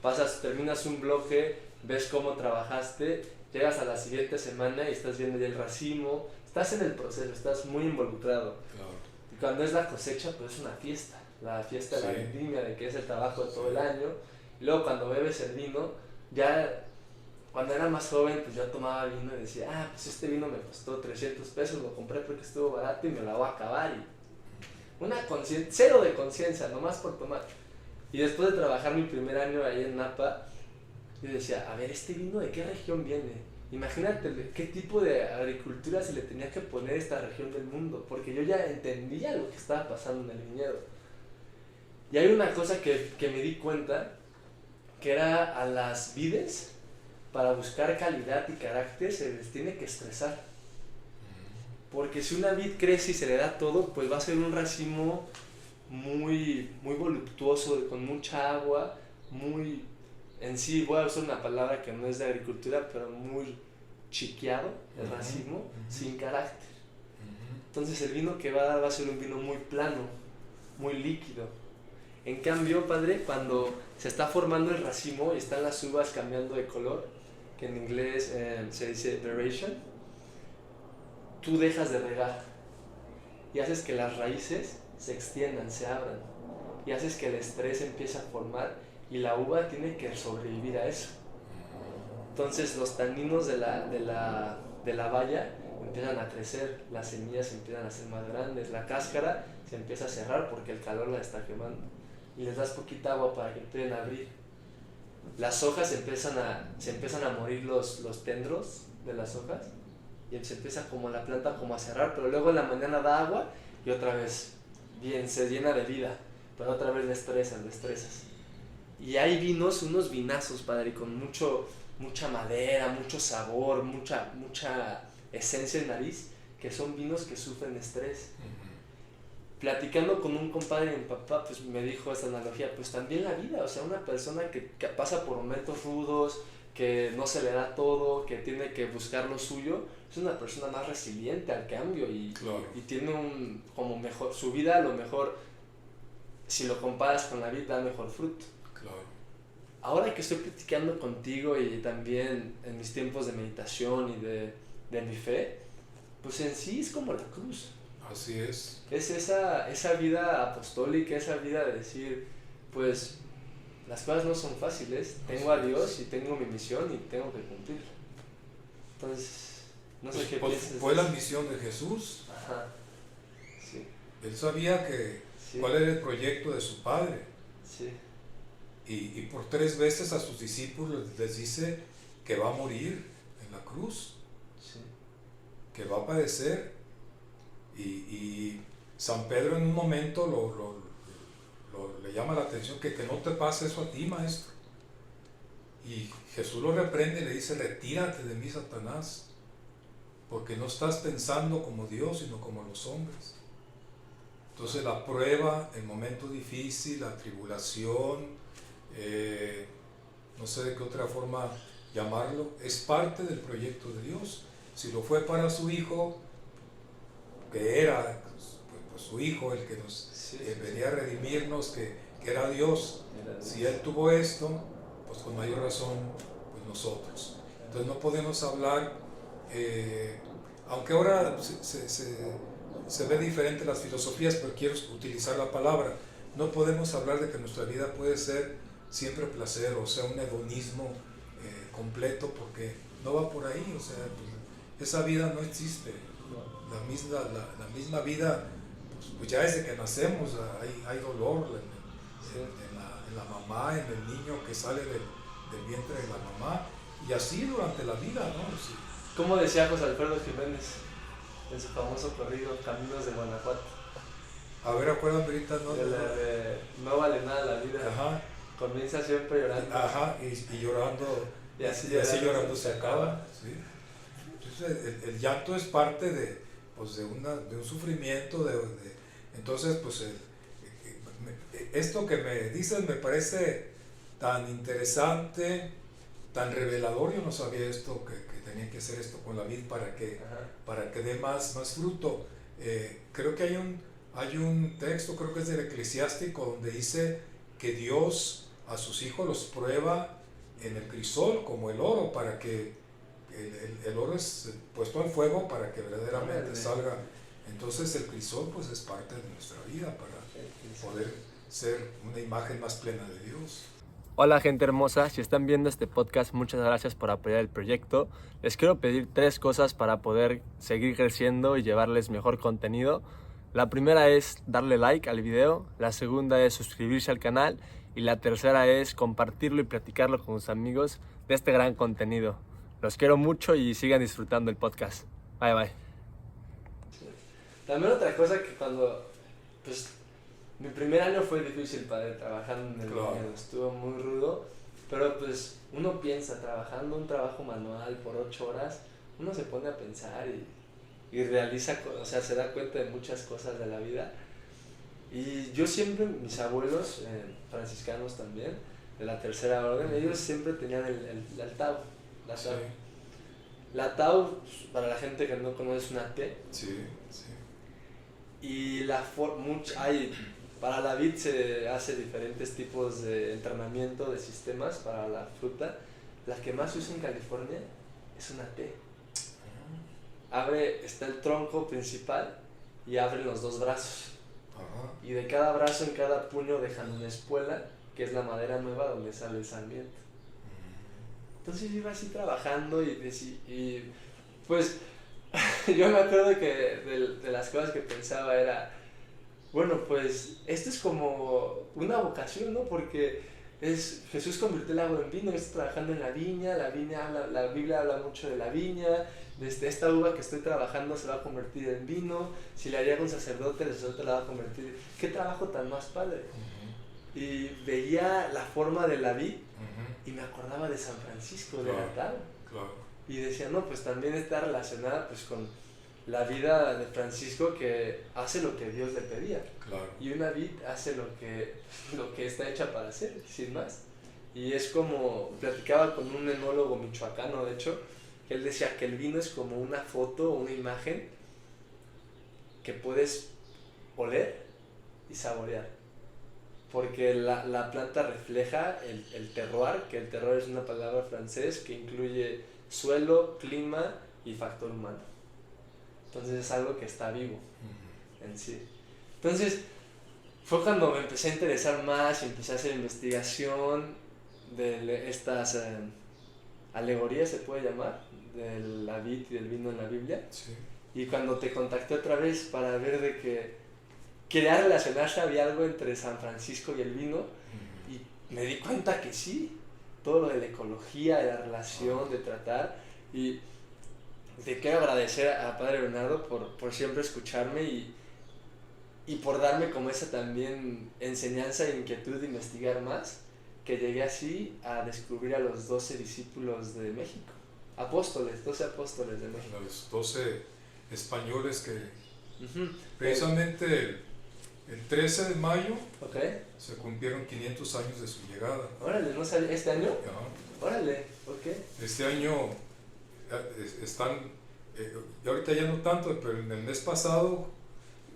O sea, terminas un bloque, ves cómo trabajaste, llegas a la siguiente semana y estás viendo ya el racimo, estás en el proceso, estás muy involucrado. Claro. Y cuando es la cosecha, pues es una fiesta, la fiesta de la vendimia, de que es el trabajo de todo el año. Y luego cuando bebes el vino, ya cuando era más joven, pues yo tomaba vino y decía, pues este vino me costó 300 pesos, lo compré porque estuvo barato y me la voy a acabar. Y cero de conciencia, nomás por tomar. Y después de trabajar mi primer año ahí en Napa, yo decía, a ver, ¿este vino de qué región viene? Imagínate qué tipo de agricultura se le tenía que poner a esta región del mundo, porque yo ya entendía lo que estaba pasando en el viñedo. Y hay una cosa que me di cuenta, que era a las vides, para buscar calidad y carácter, se les tiene que estresar. Porque si una vid crece y se le da todo, pues va a ser un racimo muy voluptuoso, con mucha agua, en sí, voy a usar una palabra que no es de agricultura, pero muy chiqueado, el racimo, sin carácter. Entonces el vino que va a dar va a ser un vino muy plano, muy líquido. En cambio, padre, cuando se está formando el racimo y están las uvas cambiando de color, que en inglés se dice veration, tú dejas de regar y haces que las raíces se extiendan, se abran, y haces que el estrés empiece a formar, y la uva tiene que sobrevivir a eso. Entonces los taninos de la baya empiezan a crecer, las semillas empiezan a ser más grandes, la cáscara se empieza a cerrar porque el calor la está quemando, y les das poquita agua para que empiecen a abrir. Las hojas se empiezan a morir, los tendros de las hojas, y se empieza como la planta como a cerrar, pero luego en la mañana da agua y otra vez bien, se llena de vida, pero otra vez le estresas. Y hay vinos, unos vinazos, padre, con mucha madera, mucho sabor, mucha esencia en nariz, que son vinos que sufren estrés. Platicando con un compadre de mi papá, pues me dijo esta analogía, pues también la vida, o sea, una persona que pasa por momentos rudos, que no se le da todo, que tiene que buscar lo suyo, es una persona más resiliente al cambio y tiene como mejor, su vida a lo mejor, si lo comparas con la vida, da mejor fruto. Claro. Ahora que estoy platicando contigo y también en mis tiempos de meditación y de mi fe, pues en sí es como la cruz. Así es. Es esa vida apostólica, esa vida de decir, pues las cosas no son fáciles, tengo a Dios y tengo mi misión y tengo que cumplirla. Entonces, no sé qué piensas. Fue la misión de Jesús. Ajá, sí. Él sabía cuál era el proyecto de su Padre. Sí. Y por 3 veces a sus discípulos les dice que va a morir en la cruz, sí. que va a padecer. Y San Pedro en un momento le llama la atención que no te pase eso a ti, maestro. Y Jesús lo reprende y le dice: retírate de mí, Satanás, porque no estás pensando como Dios, sino como los hombres. Entonces la prueba, el momento difícil, la tribulación, no sé de qué otra forma llamarlo, es parte del proyecto de Dios. Si lo fue para su Hijo, que era pues su Hijo, el que venía a redimirnos, que era Dios. Si Él tuvo esto, pues con mayor razón pues nosotros. Entonces no podemos hablar, aunque ahora se ve diferente las filosofías, pero quiero utilizar la palabra, no podemos hablar de que nuestra vida puede ser siempre placer, o sea, un hedonismo completo, porque no va por ahí. O sea, pues, esa vida no existe. La misma vida, pues ya desde que nacemos hay dolor en la mamá, en el niño que sale del vientre de la mamá, y así durante la vida, ¿no? Sí. ¿Cómo decía José Alfredo Jiménez en su famoso corrido Caminos de Guanajuato? A ver, acuérdame ahorita, ¿no? De no vale nada la vida. Ajá. Comienza siempre llorando. Ajá, y llorando, y así llorando se acaba. ¿Sí? Entonces, el llanto es parte de un sufrimiento. Entonces, pues, esto que me dices me parece tan interesante, tan revelador. Yo no sabía esto, que tenía que hacer esto con la vid para que dé más fruto. Creo que hay un texto, creo que es del Eclesiástico, donde dice que Dios a sus hijos los prueba en el crisol como el oro, para que el oro es puesto al fuego para que verdaderamente salga. Entonces el crisol pues es parte de nuestra vida para poder ser una imagen más plena de Dios. Hola gente hermosa, si están viendo este podcast, muchas gracias por apoyar el proyecto. Les quiero pedir 3 cosas para poder seguir creciendo y llevarles mejor contenido. La primera es darle like al video, la segunda es suscribirse al canal y la tercera es compartirlo y platicarlo con sus amigos de este gran contenido. Los quiero mucho y sigan disfrutando el podcast. Bye bye. También otra cosa que cuando, pues, mi primer año fue difícil, padre, trabajando en el viñedo, estuvo muy rudo, pero pues uno piensa, trabajando un trabajo manual por 8 horas, uno se pone a pensar y realiza, o sea, se da cuenta de muchas cosas de la vida. Y yo siempre, mis abuelos, franciscanos también, de la tercera orden, ellos siempre tenían el tau, la tau. Sí. La tau, para la gente que no conoce, es una T. Sí, sí. Y para la vid se hace diferentes tipos de entrenamiento de sistemas para la fruta. La que más se usa en California es una T. Está el tronco principal y abren los 2 brazos. Ajá. Y de cada brazo, en cada puño, dejan una espuela, que es la madera nueva donde sale el sarmiento. Entonces yo iba así trabajando y pues yo me acuerdo que de las cosas que pensaba era, bueno, pues esto es como una vocación, ¿no? Porque Jesús convirtió el agua en vino, yo estoy trabajando en la viña la Biblia habla mucho de la viña, desde esta uva que estoy trabajando se va a convertir en vino, si le haría a un sacerdote, el sacerdote la va a convertir. ¿Qué trabajo tan más padre? Y veía la forma de la vid y me acordaba de San Francisco de Natal. Claro. Y decía, no, pues también está relacionada pues con la vida de Francisco, que hace lo que Dios le pedía. Claro. Y una vid hace lo que está hecha para hacer, sin más. Y es como, platicaba con un enólogo michoacano, de hecho, que él decía que el vino es como una foto o una imagen que puedes oler y saborear. Porque la planta refleja el terroir, que el terroir es una palabra francés que incluye suelo, clima y factor humano. Entonces es algo que está vivo en sí. Entonces fue cuando me empecé a interesar más y empecé a hacer investigación de estas alegorías, se puede llamar, de la vid y del vino en la Biblia. Sí. Y cuando te contacté otra vez para ver de que quería relacionarse, había algo entre San Francisco y el vino, y me di cuenta que sí, todo lo de la ecología, de la relación, de tratar, y te quiero agradecer a Padre Bernardo por siempre escucharme y por darme como esa también enseñanza e inquietud de investigar más, que llegué así a descubrir a los 12 discípulos de México, apóstoles, 12 apóstoles de México. Los 12 españoles que Uh-huh. precisamente el 13 de mayo Okay. se cumplieron 500 años de su llegada. Órale, ¿no sale este año? Ajá. Órale, ok. Este año están, y ahorita ya no tanto, pero en el mes pasado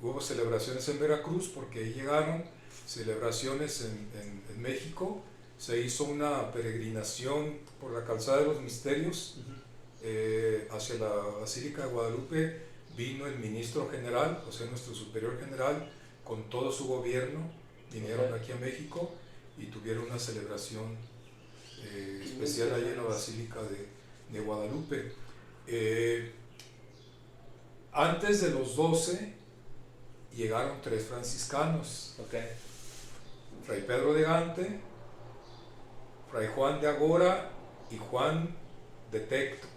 hubo celebraciones en Veracruz porque ahí llegaron, celebraciones en México, se hizo una peregrinación por la calzada de los misterios hacia la Basílica de Guadalupe. Vino el ministro general, o sea nuestro superior general, con todo su gobierno, vinieron aquí a México y tuvieron una celebración especial ahí en la Basílica de Guadalupe. Antes de los 12 llegaron 3 franciscanos, Okay. Fray Pedro de Gante, Fray Juan de Agora y Juan de Tecto.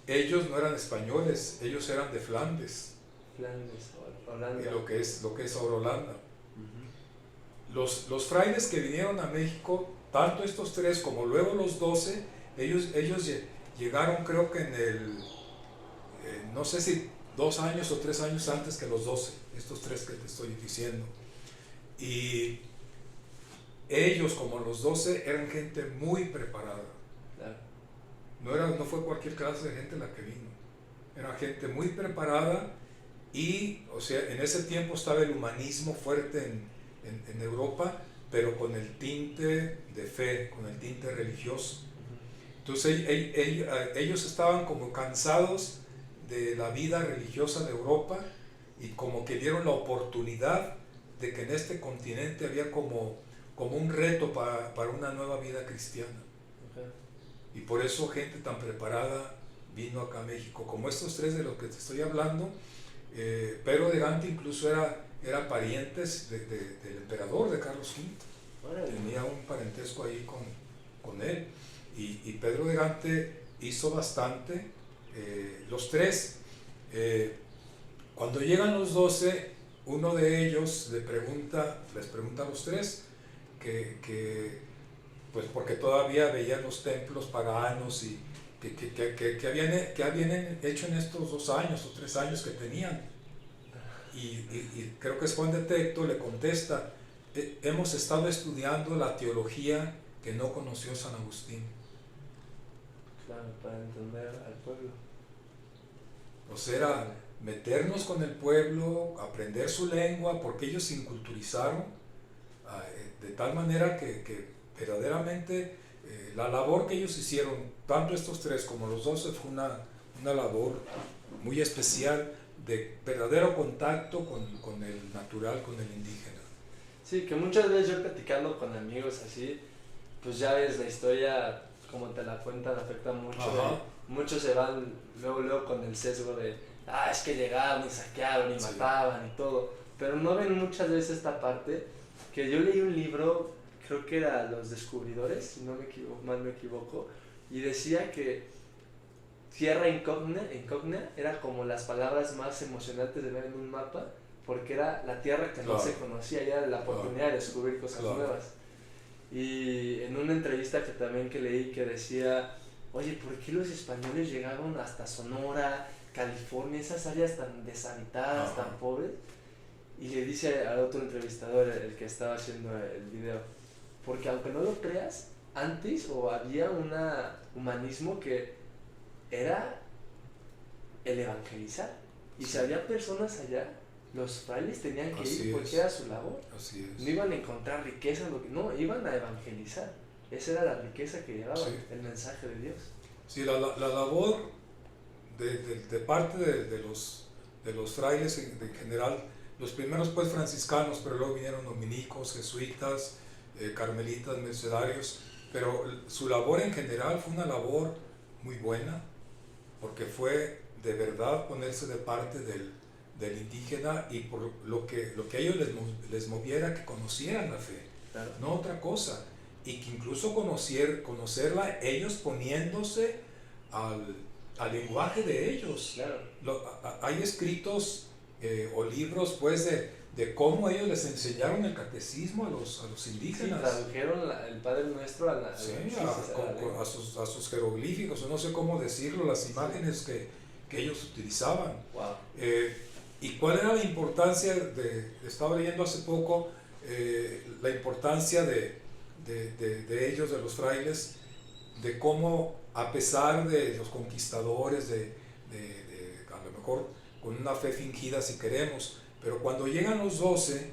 Ellos no eran españoles, ellos eran de Flandes, Holanda. lo que es ahora Holanda. Uh-huh. Los frailes que vinieron a México, tanto estos 3 como luego los 12, ellos llegaron creo que en el, no sé si 2 años o 3 años antes que los 12, estos 3 que te estoy diciendo. Y ellos, como los 12, eran gente muy preparada. No fue cualquier clase de gente la que vino. Era gente muy preparada y, o sea, en ese tiempo estaba el humanismo fuerte en Europa, pero con el tinte de fe, con el tinte religioso. Entonces ellos estaban como cansados de la vida religiosa de Europa y como que dieron la oportunidad de que en este continente había como un reto para una nueva vida cristiana. Y por eso gente tan preparada vino acá a México, como estos 3 de los que te estoy hablando. Pedro de Gante incluso era parientes del emperador de Carlos V. Tenía un parentesco ahí con él. Y Pedro de Gante hizo bastante. Los 3, cuando llegan los 12, uno de ellos les pregunta a los 3 pues porque todavía veían los templos paganos y que habían hecho en estos 2 años o 3 años que tenían. Y creo que es Juan de Tecto, le contesta: hemos estado estudiando la teología que no conoció San Agustín. Claro, para entender al pueblo. O sea, era meternos con el pueblo, aprender su lengua, porque ellos se inculturizaron de tal manera que verdaderamente la labor que ellos hicieron, tanto estos 3 como los 12, fue una labor muy especial de verdadero contacto con el natural, con el indígena. Sí, que muchas veces yo platicando con amigos así, pues ya ves, la historia como te la cuentan afecta mucho. Muchos se van luego con el sesgo de es que llegaron y saquearon y mataban y todo, pero no ven muchas veces esta parte. Que yo leí un libro, creo que era Los Descubridores, si no mal me equivoco, y decía que tierra incógnita era como las palabras más emocionantes de ver en un mapa, porque era la tierra que no se conocía, y era la oportunidad de descubrir cosas nuevas. Y en una entrevista que leí que decía, oye, ¿por qué los españoles llegaron hasta Sonora, California, esas áreas tan deshabitadas, tan pobres? Y le dice al otro entrevistador, el que estaba haciendo el video, porque aunque no lo creas, antes o había un humanismo que era el evangelizar. Y si había personas allá, los frailes tenían que Así ir porque es. era su labor. Así es. No iban a encontrar riqueza, no, iban a evangelizar. Esa era la riqueza que llevaba, Sí. el mensaje de Dios. Sí, la labor de parte de los frailes en general, los primeros pues franciscanos, pero luego vinieron dominicos, jesuitas, carmelitas, mercedarios, pero su labor en general fue una labor muy buena, porque fue de verdad ponerse de parte del indígena y por lo que a ellos les moviera que conocieran la fe, Claro. no otra cosa, y que incluso conocerla ellos poniéndose al lenguaje de ellos. Claro. Hay escritos o libros pues de cómo ellos les enseñaron el catecismo a los Sí, indígenas. tradujeron el Padre Nuestro a la Sí, lengua. a sus jeroglíficos, o no sé cómo decirlo, las imágenes que ellos utilizaban. Wow. ¿Y cuál era la importancia estaba leyendo hace poco, la importancia de ellos, de los frailes, de cómo a pesar de los conquistadores, a lo mejor con una fe fingida si queremos, pero cuando llegan los 12,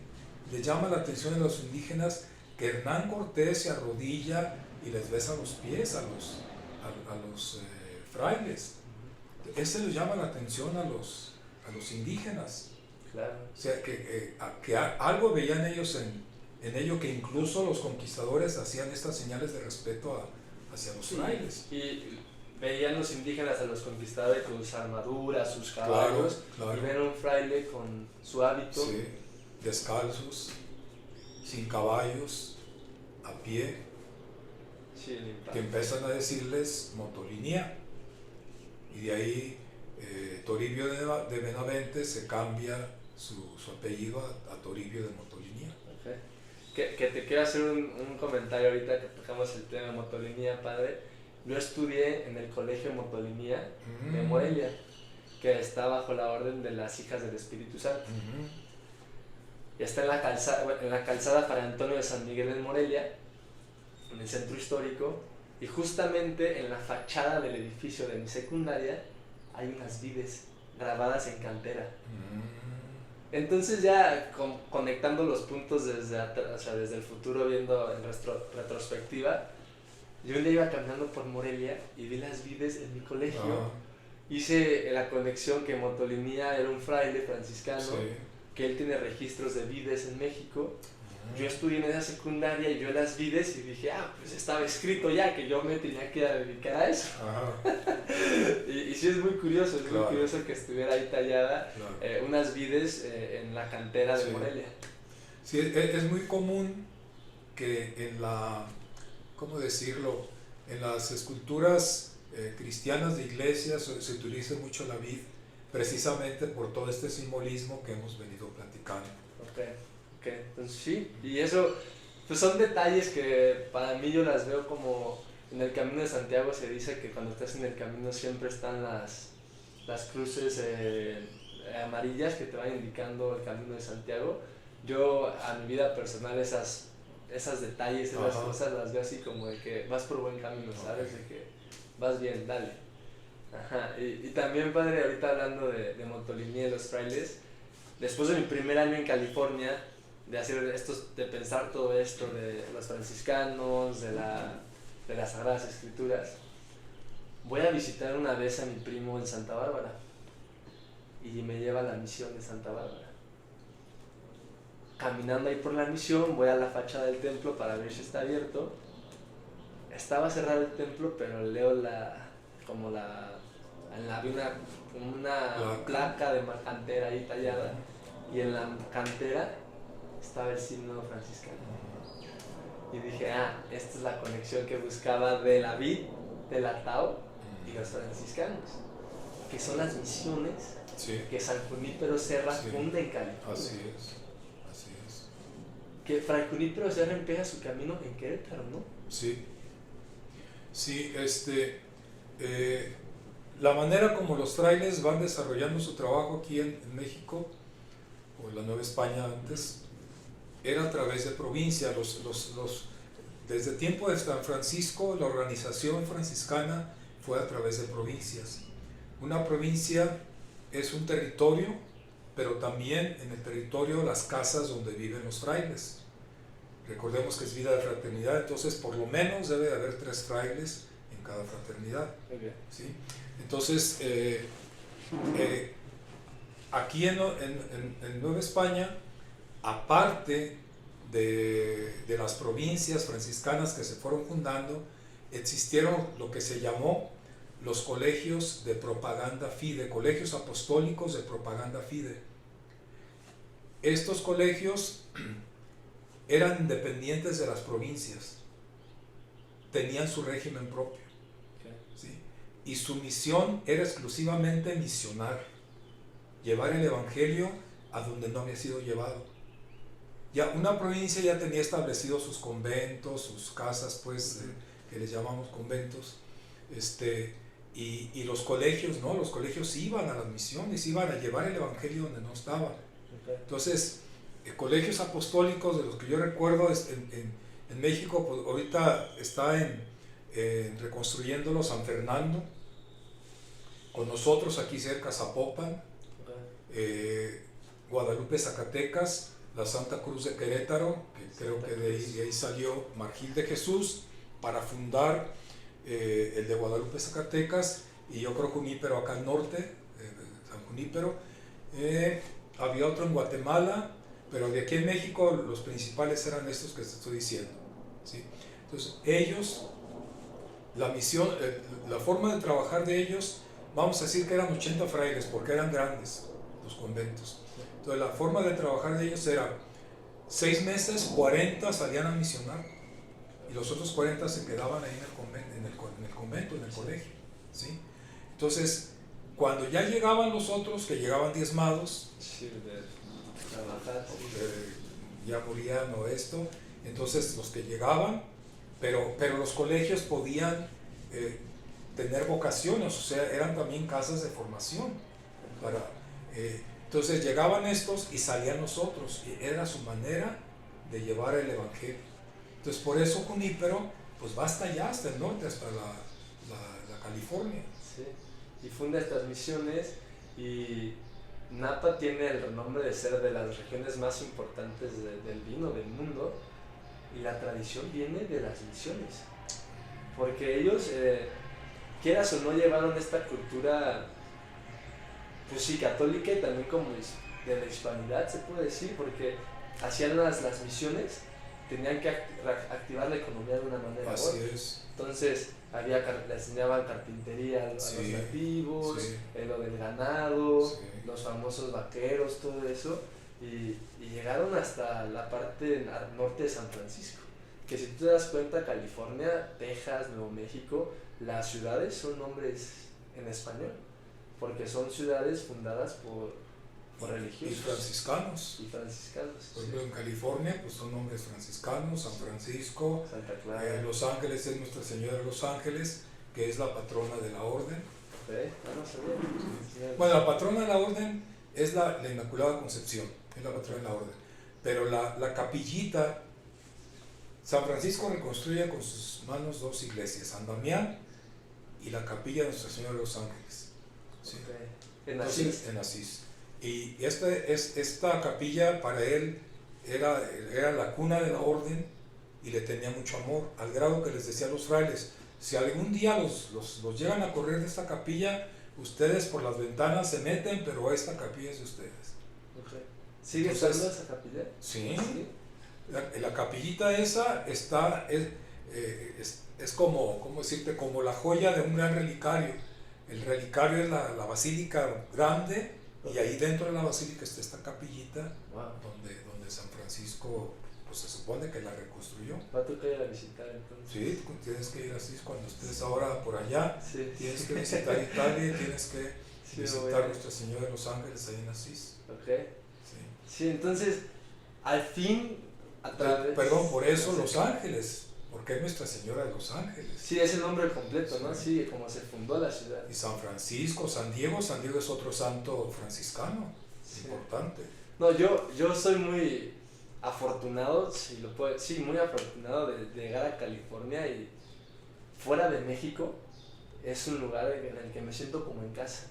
les llama la atención a los indígenas que Hernán Cortés se arrodilla y les besa los pies a los frailes. Ese les llama la atención a los indígenas. Claro. O sea, que algo veían ellos en ello, que incluso los conquistadores hacían estas señales de respeto hacia los frailes. Y veían los indígenas a los conquistadores con sus armaduras, sus caballos, claro. y ven a un fraile con su hábito. Sí, descalzos, sin caballos, a pie, Sí, el impacto. que empiezan a decirles Motolinía, y de ahí Toribio de Benavente se cambia su apellido a Toribio de Motolinía. Okay. Que te quiero hacer un comentario ahorita que tocamos el tema de Motolinía, padre. Yo estudié en el colegio Motolinía de Morelia, que está bajo la orden de las Hijas del Espíritu Santo. Y está en la calzada para Antonio de San Miguel en Morelia, en el centro histórico, y justamente en la fachada del edificio de mi secundaria hay unas vides grabadas en cantera. Entonces ya conectando los puntos desde el futuro, viendo en retrospectiva, yo un día iba caminando por Morelia y vi las vides en mi colegio. Hice la conexión que Motolinía era un fraile franciscano, Sí. que él tiene registros de vides en México. Yo estudié en esa secundaria y yo las vides y dije, pues estaba escrito ya que yo me tenía que dedicar a eso. Y sí es muy curioso, muy curioso que estuviera ahí tallada unas vides en la cantera de Morelia. Sí, es muy común que ¿cómo decirlo? En las esculturas cristianas de iglesias se utilice mucho la vid, precisamente por todo este simbolismo que hemos venido platicando. Ok, entonces sí, y eso pues son detalles que para mí yo las veo como en el Camino de Santiago. Se dice que cuando estás en el camino siempre están las cruces amarillas que te van indicando el Camino de Santiago. Yo a mi vida personal esas detalles, esas cosas las veo así como de que vas por buen camino, ¿sabes? De que vas bien, dale. Ajá. Y también, padre, ahorita hablando de Motolinía y los frailes, después de mi primer año en California, de pensar todo esto de los franciscanos, de las Sagradas Escrituras, voy a visitar una vez a mi primo en Santa Bárbara y me lleva a la misión de Santa Bárbara. Caminando ahí por la misión, voy a la fachada del templo para ver si está abierto. Estaba cerrado el templo, pero leo había una placa de cantera ahí tallada, y en la cantera estaba el signo franciscano. Y dije, esta es la conexión que buscaba de la vid, de la Tao y los franciscanos, que son las misiones que San Junípero Serra funda en California. Así es. Que Fray Junípero Serra empieza su camino en Querétaro, ¿no? Sí, la manera como los frailes van desarrollando su trabajo aquí en México, o en la Nueva España antes, era a través de provincia. desde tiempo de San Francisco, la organización franciscana fue a través de provincias. Una provincia es un territorio, pero también en el territorio las casas donde viven los frailes. Recordemos que es vida de fraternidad, entonces por lo menos debe de haber 3 frailes en cada fraternidad. Okay. ¿Sí? Entonces, aquí en Nueva España, aparte de las provincias franciscanas que se fueron fundando, existieron lo que se llamó los colegios de propaganda fide, colegios apostólicos de propaganda fide. Estos colegios eran independientes de las provincias, tenían su régimen propio, ¿sí? Y su misión era exclusivamente misionar, llevar el evangelio a donde no había sido llevado. Ya una provincia ya tenía establecidos sus conventos, sus casas, pues, que les llamamos conventos, y los colegios, ¿no? Los colegios iban a las misiones, iban a llevar el evangelio donde no estaba. Entonces, colegios apostólicos, de los que yo recuerdo, en México, pues, ahorita está reconstruyéndolo San Fernando, con nosotros aquí cerca Zapopan, Guadalupe, Zacatecas, la Santa Cruz de Querétaro, que creo que de ahí salió Margil de Jesús para fundar el de Guadalupe, Zacatecas, y yo creo Junípero acá al norte, San Junípero. Había otro en Guatemala, pero de aquí en México los principales eran estos que te estoy diciendo, ¿sí? Entonces ellos, la misión, la forma de trabajar de ellos, vamos a decir que eran 80 frailes, porque eran grandes los conventos. Entonces la forma de trabajar de ellos era 6 meses, 40 salían a misionar, y los otros 40 se quedaban ahí en el convento, en el colegio, ¿sí? Entonces, cuando ya llegaban los otros, que llegaban diezmados, ya morían o esto, entonces los que llegaban, pero los colegios podían tener vocaciones, o sea, eran también casas de formación. Entonces llegaban estos y salían los otros, y era su manera de llevar el evangelio. Entonces por eso Junípero pues va hasta allá, hasta el norte, hasta la California. Sí, y funda estas misiones, y Napa tiene el renombre de ser de las regiones más importantes del vino del mundo, y la tradición viene de las misiones, porque ellos, quieras o no, llevaron esta cultura, pues sí, católica, y también como de la hispanidad, se puede decir, porque hacían las misiones, tenían que activar la economía de una manera. Así es. Entonces, les enseñaban carpintería a los nativos, sí. Lo del ganado, Sí. los famosos vaqueros, todo eso, y llegaron hasta la parte norte de San Francisco, que si tú te das cuenta, California, Texas, Nuevo México, las ciudades son nombres en español, porque son ciudades fundadas por religiosos. Y franciscanos. Por ejemplo, en California pues son nombres franciscanos, San Francisco, Santa Clara. Los Ángeles es Nuestra Señora de los Ángeles, que es la patrona de la orden. No sabía. Sí. Bueno, la patrona de la orden es la Inmaculada Concepción, es la patrona de la orden. Pero la capillita, San Francisco reconstruye con sus manos 2 iglesias, San Damián y la capilla de Nuestra Señora de los Ángeles. ¿Sí? ¿En Asís? En Asís. Y esta capilla para él era la cuna de la orden, y le tenía mucho amor, al grado que les decía a los frailes: si algún día los llegan a correr de esta capilla, ustedes por las ventanas se meten, pero esta capilla es de ustedes. Okay. ¿Sigue estando esa capilla? Sí. La capillita esa es como, ¿cómo decirte? Como la joya de un gran relicario. El relicario es la basílica grande, y ahí dentro de la basílica está esta capillita, donde San Francisco, pues se supone que la reconstruyó. Va a tocar ir a visitar entonces. Sí, tienes que ir así cuando estés ahora por allá. Sí. Tienes que visitar Italia, tienes que visitar Nuestra Señora de los Ángeles ahí en Asís. Ok. Sí, entonces, al fin, a través... Perdón, por eso Los Ángeles, porque es Nuestra Señora de los Ángeles. Sí, es el nombre completo, ¿no? Sí, como se fundó la ciudad. Y San Francisco, San Diego es otro santo franciscano, importante. No, yo soy muy afortunado, si lo puedo, sí, muy afortunado de llegar a California, y fuera de México es un lugar en el que me siento como en casa.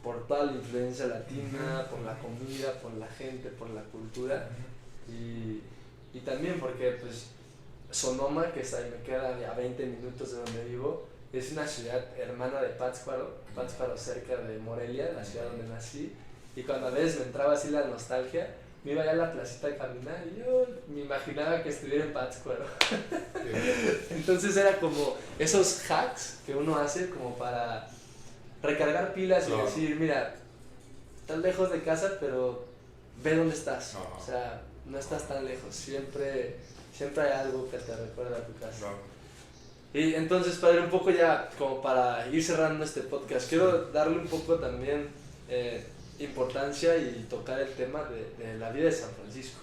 Por toda la influencia latina, por la comida, por la gente, por la cultura. Y también porque pues Sonoma, que está, me queda a 20 minutos de donde vivo, es una ciudad hermana de Pátzcuaro, cerca de Morelia, la ciudad donde nací. Y cuando a veces me entraba así la nostalgia, me iba allá a la placita a caminar y yo me imaginaba que estuviera en Pátzcuaro. Entonces era como esos hacks que uno hace como para recargar pilas, claro, y decir, mira, estás lejos de casa, pero ve dónde estás. Ajá. O sea, no estás tan lejos, siempre hay algo que te recuerda a tu casa. Claro. Y entonces, padre, un poco ya como para ir cerrando este podcast, quiero darle un poco también importancia y tocar el tema de la vida de San Francisco,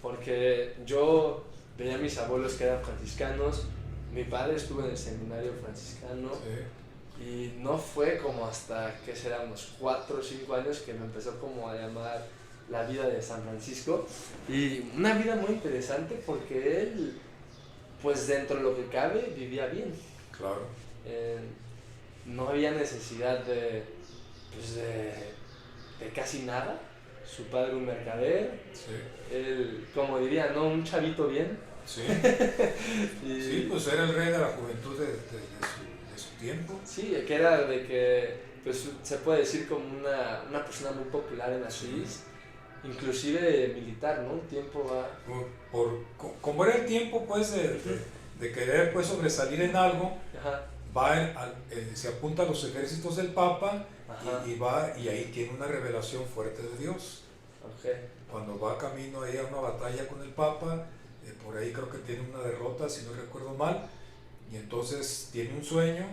porque yo veía a mis abuelos que eran franciscanos, mi padre estuvo en el seminario franciscano. Sí. Y no fue como hasta que serán unos 4 o 5 años que me empezó como a llamar la vida de San Francisco, y una vida muy interesante porque él, pues dentro de lo que cabe, vivía bien. Claro. No había necesidad de casi nada. Su padre un mercader, sí, él, como diría, ¿no? Un chavito bien. Sí. Sí, pues era el rey de la juventud de su tiempo. Sí, que era de que, pues se puede decir como una persona muy popular en la Suiza, inclusive militar, ¿no? Un tiempo va... Como era el tiempo, pues, de querer, pues, sobresalir en algo, ajá, va se apunta a los ejércitos del Papa, y ahí tiene una revelación fuerte de Dios. Okay. Cuando va camino ahí a una batalla con el Papa, por ahí creo que tiene una derrota, si no recuerdo mal, y entonces tiene un sueño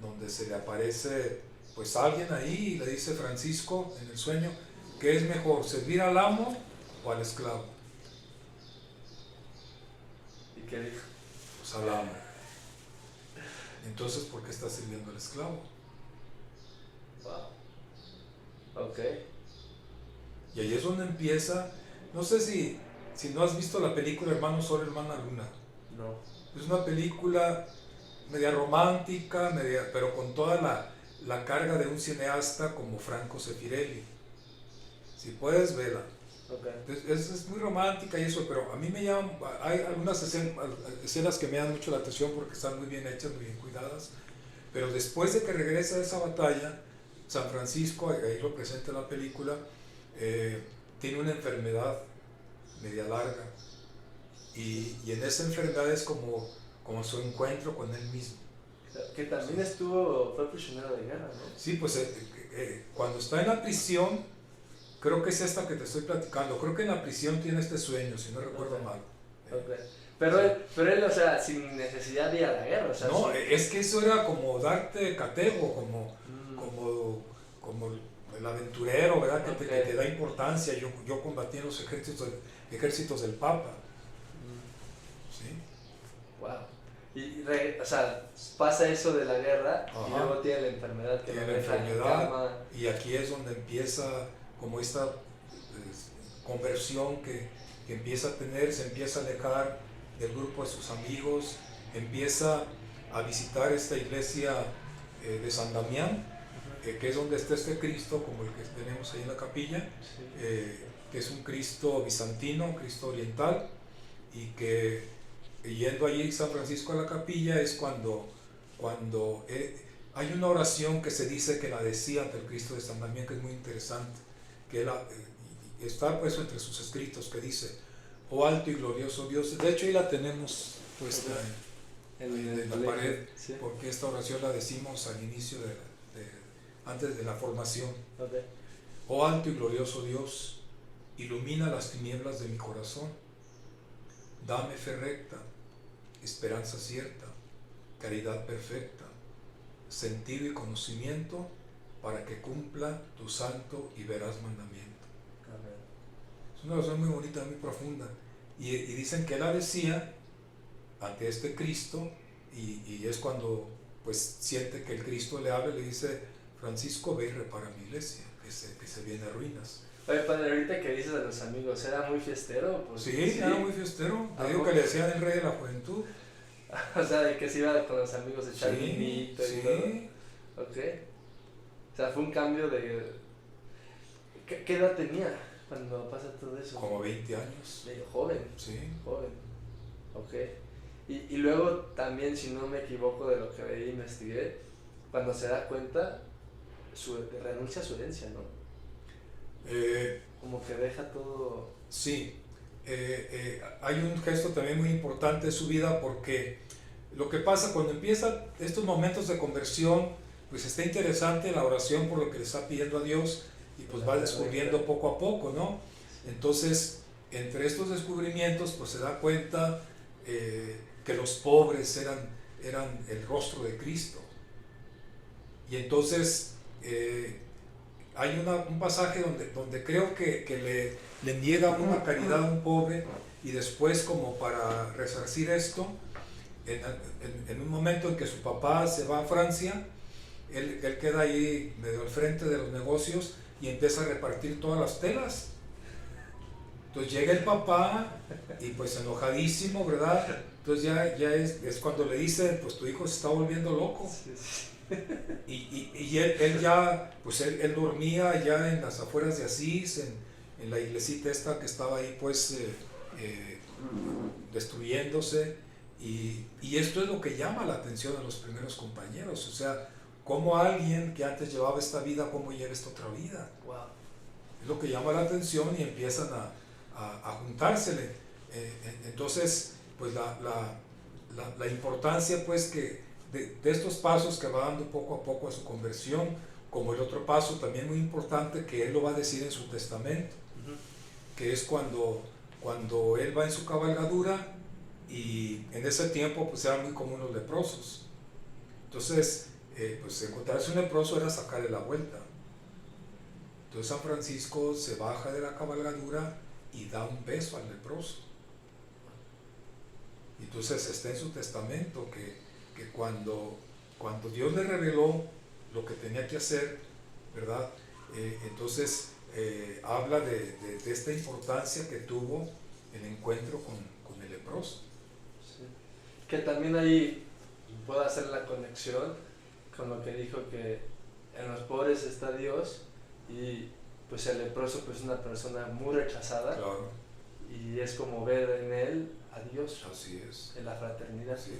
donde se le aparece pues alguien ahí y le dice: Francisco, en el sueño, ¿qué es mejor, servir al amo o al esclavo? ¿Y qué dijo? Pues al amo. Entonces, ¿por qué está sirviendo al esclavo? Wow. Ok. Y ahí es donde empieza. No sé si no has visto la película Hermano Sol, Hermana Luna. No. Es una película media romántica, pero con toda la carga de un cineasta como Franco Sefirelli. Si puedes, vela. Okay. Es muy romántica y eso, pero a mí me llaman, hay algunas escenas que me dan mucho la atención porque están muy bien hechas, muy bien cuidadas, pero después de que regresa de esa batalla, San Francisco, ahí lo presenta en la película, tiene una enfermedad media larga, y en esa enfermedad es como su encuentro con él mismo. Que también fue prisionero de guerra, ¿no? Sí, pues cuando está en la prisión, creo que es esta que te estoy platicando, creo que en la prisión tiene este sueño, si no recuerdo mal. Okay. Pero él, o sea, sin necesidad de ir a la guerra, o sea... No, es que eso era como darte catego, como el aventurero, ¿verdad? Que te da importancia. Yo combatí en los ejércitos del Papa. ¿Sí? Wow. Y o sea, pasa eso de la guerra. Ajá. Y luego tiene la enfermedad que tiene la enfermedad, y aquí es donde empieza como esta conversión que empieza a tener, se empieza a alejar del grupo de sus amigos, empieza a visitar esta iglesia de San Damián, que es donde está este Cristo como el que tenemos ahí en la capilla, sí, que es un Cristo bizantino, un Cristo oriental, y que yendo allí San Francisco a la capilla es cuando hay una oración que se dice que la decía ante el Cristo de San Damián, que es muy interesante, que está pues entre sus escritos, que dice: oh alto y glorioso Dios. De hecho ahí la tenemos puesta en la pared, sí, porque esta oración la decimos al inicio antes de la formación. Okay. Oh alto y glorioso Dios, ilumina las tinieblas de mi corazón, dame fe recta, esperanza cierta, caridad perfecta, sentido y conocimiento, para que cumpla tu santo y veraz mandamiento. Amén. Es una oración muy bonita, muy profunda, y dicen que la decía ante este Cristo, y es cuando pues siente que el Cristo le habla y le dice: Francisco, ve y repara mi iglesia, que se viene a ruinas. Oye, padre, ahorita que dices de los amigos, ¿era muy fiestero? Pues, Sí, era muy fiestero. Te ¿A digo poco? que le decían el rey de la juventud. O sea, de que se iba con los amigos a echar Sí, vinito y todo. sí, Ok. O sea, fue un cambio de... ¿Qué edad tenía cuando pasa todo eso? como 20 años. De joven, Sí. joven. Ok. Y luego también, si no me equivoco de lo que veí e investigué, cuando se da cuenta, renuncia a su herencia, ¿no? Eh, Como que deja todo... sí, hay un gesto también muy importante en su vida porque lo que pasa cuando empiezan estos momentos de conversión, pues está interesante la oración por lo que le está pidiendo a Dios y pues va descubriendo poco a poco, ¿no? Entonces, entre estos descubrimientos, pues se da cuenta que los pobres eran el rostro de Cristo. Y entonces hay un pasaje donde creo que le niega una caridad a un pobre y después como para resarcir esto, en un momento en que su papá se va a Francia, él queda ahí medio al frente de los negocios y empieza a repartir todas las telas. Entonces llega el papá y pues enojadísimo, ¿verdad? Entonces ya es cuando le dice, pues tu hijo se está volviendo loco. Sí, sí. Y él ya, pues él dormía ya en las afueras de Asís, en la iglesita esta que estaba ahí pues destruyéndose. Y esto es lo que llama la atención a los primeros compañeros, o sea, cómo alguien que antes llevaba esta vida, cómo lleva esta otra vida. Wow. Es lo que llama la atención y empiezan a juntársele. Entonces, pues la importancia pues que de estos pasos que va dando poco a poco a su conversión, como el otro paso también muy importante que él lo va a decir en su testamento, que es cuando él va en su cabalgadura y en ese tiempo pues eran muy comunes los leprosos. Entonces, pues encontrarse un leproso era sacarle la vuelta. Entonces San Francisco se baja de la cabalgadura y da un beso al leproso. Entonces está en su testamento que cuando Dios le reveló lo que tenía que hacer, ¿verdad? Entonces habla de esta importancia que tuvo el encuentro con el leproso. Sí. Que también ahí puedo hacer la conexión con lo que dijo que en los pobres está Dios y pues el leproso pues es una persona muy rechazada. Claro. Y es como ver en él a Dios. Así es. En la fraternidad. Sí,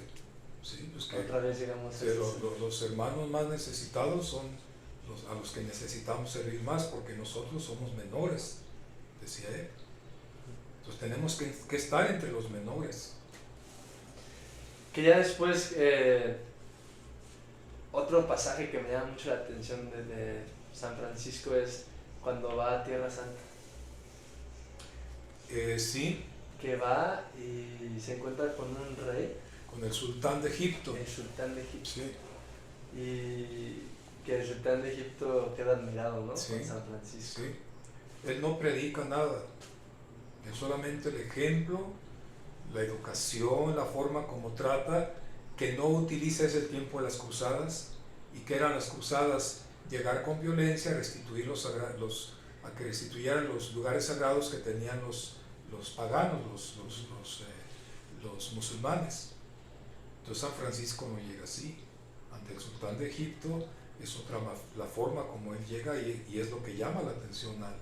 sí, pues que otra vez llegamos a los hermanos más necesitados son a los que necesitamos servir más porque nosotros somos menores, decía él. Entonces tenemos que estar entre los menores. Que ya después, otro pasaje que me llama mucho la atención de San Francisco es cuando va a Tierra Santa. Sí. Que va y se encuentra con un rey. Con el sultán de Egipto. El sultán de Egipto. Sí. Y que el sultán de Egipto queda admirado, ¿no? Sí. Con San Francisco. Sí. Él no predica nada. Es solamente el ejemplo, la educación, la forma como trata, que no utiliza ese tiempo de las cruzadas. ¿Y que eran las cruzadas? Llegar con violencia, restituir a que restituyeran los lugares sagrados que tenían los paganos, los musulmanes. Entonces San Francisco no llega así. Ante el sultán de Egipto es otra la forma como él llega y es lo que llama la atención al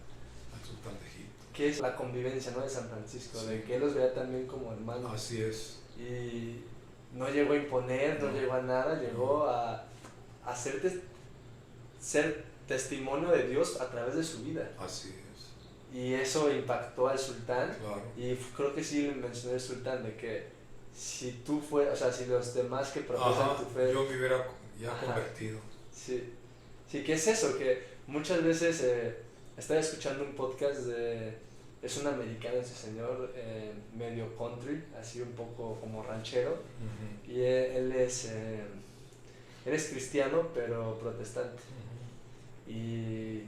sultán de Egipto. Que es la convivencia, ¿no? De San Francisco, Sí. de que él los vea también como hermanos. Así es. Y no llegó a imponer, no llegó a nada, llegó a ser testimonio de Dios a través de su vida. Así es. Y eso impactó al sultán. Claro. Y creo que sí le mencioné al sultán de que si tú fueras, o sea, si los demás que profesan tu fe... yo me hubiera ya convertido. Sí. Sí, que es eso, que muchas veces estaba escuchando un podcast es un americano ese señor, medio country, así un poco como ranchero, y él es cristiano pero protestante, y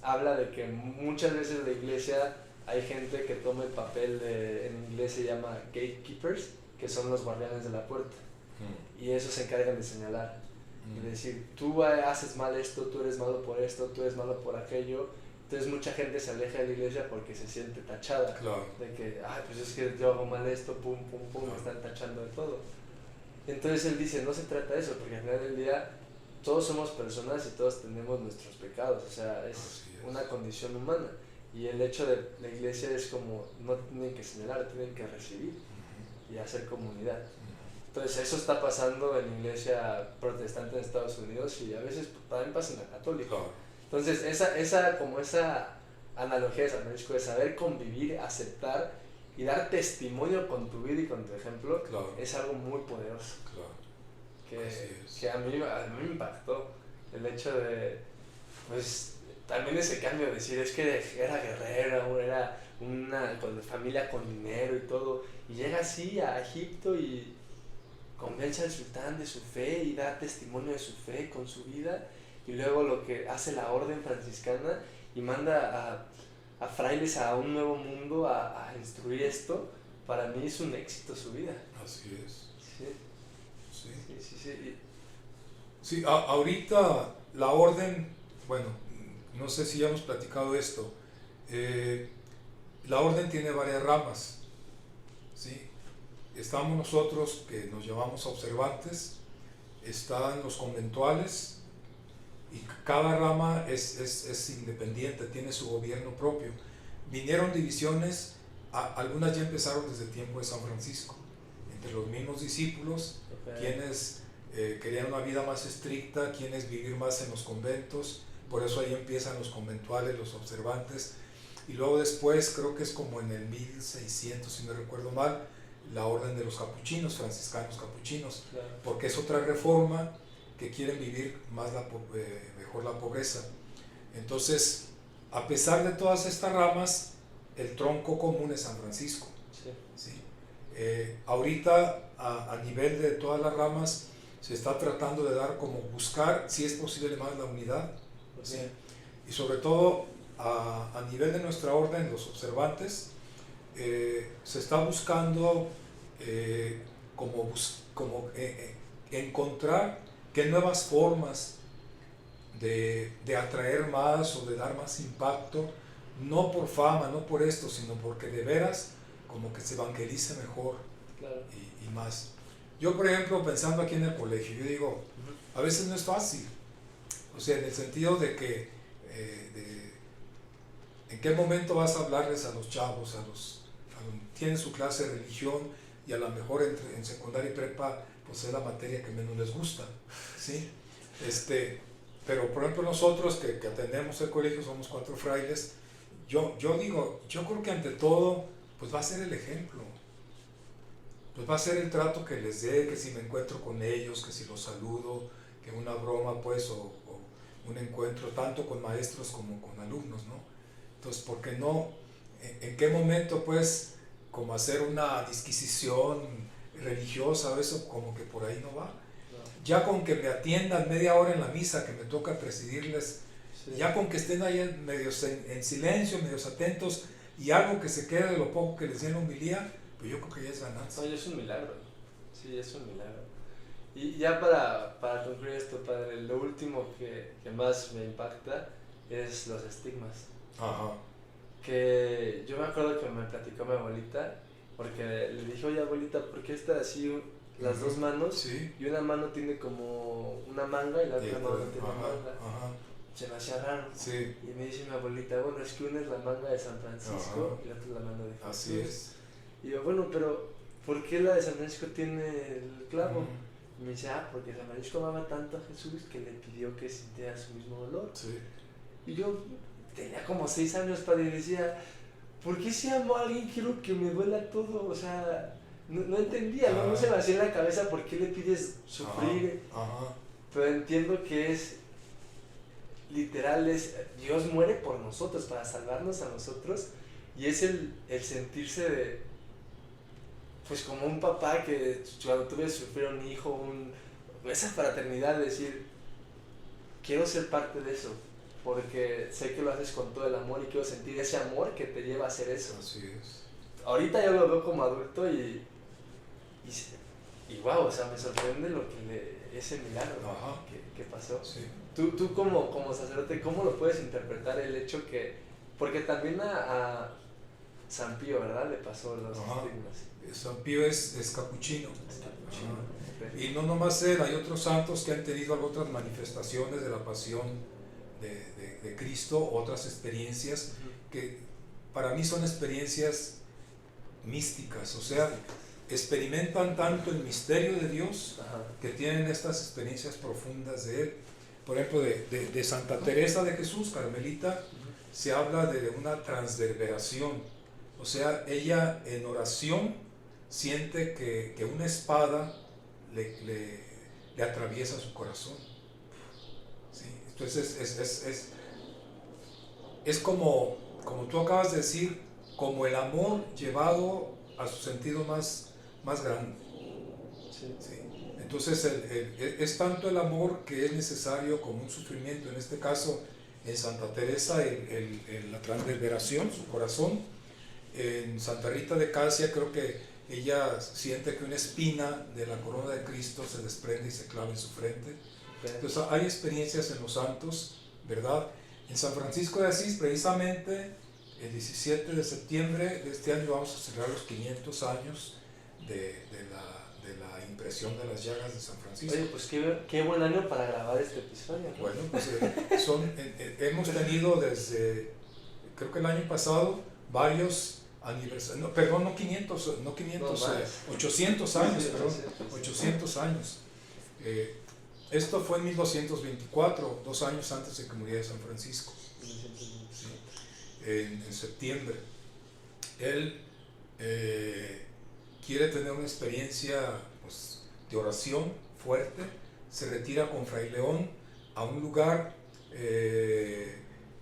habla de que muchas veces en la iglesia hay gente que toma el papel en inglés se llama gatekeepers, que son los guardianes de la puerta, y esos se encargan de señalar. Y decir, tú haces mal esto, tú eres malo por esto, tú eres malo por aquello, Entonces mucha gente se aleja de la iglesia porque se siente tachada. Claro. De que, ay, pues es que yo hago mal esto, pum, pum, pum, me están tachando de todo. Entonces él dice, no se trata de eso, porque al final del día todos somos personas y todos tenemos nuestros pecados, o sea, es una condición humana. Y el hecho de la iglesia es como, no tienen que señalar, tienen que recibir y hacer comunidad. Entonces eso está pasando en la iglesia protestante en Estados Unidos y a veces también pasa en la católica. Claro. Entonces esa analogía de San Francisco de saber convivir, aceptar y dar testimonio con tu vida y con tu ejemplo, Claro. es algo muy poderoso. Claro. Que a mí me impactó el hecho de, pues, también ese cambio de decir, es que era guerrero, era una familia con dinero y todo, y llega así a Egipto y convence al sultán de su fe y da testimonio de su fe con su vida, y luego lo que hace la orden franciscana y manda a frailes a un nuevo mundo a instruir esto, para mí es un éxito su vida. Así es. Sí. Sí. Sí, sí, sí. Sí, ahorita la orden, bueno, no sé si ya hemos platicado esto, la orden tiene varias ramas, ¿sí? Estamos nosotros que nos llamamos observantes, están los conventuales y cada rama es independiente, tiene su gobierno propio. Vinieron divisiones, algunas ya empezaron desde el tiempo de San Francisco, entre los mismos discípulos, quienes querían una vida más estricta, quienes vivir más en los conventos, por eso ahí empiezan los conventuales, los observantes, y luego después, creo que es como en el 1600, si no recuerdo mal, la orden de los capuchinos, franciscanos capuchinos, Claro. porque es otra reforma que quieren vivir más mejor la pobreza. Entonces, a pesar de todas estas ramas, el tronco común es San Francisco. Sí. ¿Sí? Ahorita, a nivel de todas las ramas, se está tratando de dar como buscar, si es posible, más la unidad. ¿Sí? Y sobre todo, a nivel de nuestra orden, los observantes, se está buscando encontrar qué nuevas formas de atraer más o de dar más impacto, no por fama, no por esto, sino porque de veras como que se evangelice mejor. Claro. y más. Yo, por ejemplo, pensando aquí en el colegio, yo digo, a veces no es fácil, o sea, en el sentido de que en qué momento vas a hablarles a los chavos, tienen su clase de religión y a lo mejor en secundaria y prepa pues es la materia que menos les gusta, ¿sí? Pero por ejemplo nosotros que atendemos el colegio, somos 4 frailes, yo digo, yo creo que ante todo pues va a ser el ejemplo, pues va a ser el trato que les dé, que si me encuentro con ellos, que si los saludo, que una broma pues o un encuentro tanto con maestros como con alumnos, ¿no? Entonces, ¿por qué no? ¿En qué momento pues como hacer una disquisición religiosa o eso, como que por ahí no va? No. Ya con que me atiendan media hora en la misa que me toca presidirles, sí. Ya con que estén ahí medios en silencio, medios atentos y algo que se quede de lo poco que les di en la homilía, pues yo creo que ya es ganancia. Oye, es un milagro, sí, es un milagro. Y ya para concluir esto, padre, lo último que más me impacta es los estigmas. Ajá. Que yo me acuerdo que me platicó mi abuelita, porque le dije, oye abuelita, ¿por qué está así las dos manos? Sí. Y una mano tiene como una manga y la otra mano tiene manga. Ajá. Se me hacía raro. Sí. Y me dice mi abuelita, bueno, es que una es la manga de San Francisco y la otra es la mano de Jesús. Así es. Y yo, bueno, pero ¿por qué la de San Francisco tiene el clavo? Y me dice, porque San Francisco amaba tanto a Jesús que le pidió que sintiera su mismo dolor. Sí. Y yo tenía como 6 años, padre, y decía, ¿por qué si amo a alguien quiero que me duela todo? O sea, no entendía, no se me hacía en la cabeza por qué le pides sufrir. Ajá. Pero entiendo que es literal, Dios muere por nosotros, para salvarnos a nosotros, y es el sentirse de, pues como un papá que cuando tuve que sufrir un hijo, esa fraternidad de decir, quiero ser parte de eso, porque sé que lo haces con todo el amor y quiero sentir ese amor que te lleva a hacer eso. Así es. Ahorita yo lo veo como adulto y wow, o sea, me sorprende ese milagro que pasó. Sí. Tú como sacerdote, ¿cómo lo puedes interpretar el hecho que, porque también a San Pío, ¿verdad? Le pasó los estigmas. San Pío es capuchino. Es capuchino. Y no nomás él, hay otros santos que han tenido otras manifestaciones de la pasión de Cristo, otras experiencias que para mí son experiencias místicas, o sea, experimentan tanto el misterio de Dios que tienen estas experiencias profundas de Él. Por ejemplo, de Santa Teresa de Jesús, Carmelita, se habla de una transverberación, o sea, ella en oración siente que una espada le atraviesa su corazón. ¿Sí? Entonces es como tú acabas de decir, como el amor llevado a su sentido más grande. Sí. ¿Sí? Entonces es tanto el amor que es necesario como un sufrimiento. En este caso, en Santa Teresa, la transverberación, su corazón. En Santa Rita de Casia, creo que ella siente que una espina de la corona de Cristo se desprende y se clava en su frente. Entonces hay experiencias en los santos, ¿verdad? En San Francisco de Asís, precisamente el 17 de septiembre de este año vamos a celebrar los 500 años de la impresión de las llagas de San Francisco. Oye, pues qué buen año para grabar este episodio, ¿no? Bueno, pues hemos tenido desde, creo que el año pasado, varios aniversarios, no, perdón, no 500, 800 años, perdón, 800 años. Esto fue en 1224, 2 años antes de que muriera San Francisco, ¿sí? En septiembre. Él quiere tener una experiencia, pues, de oración fuerte, se retira con Fray León a un lugar que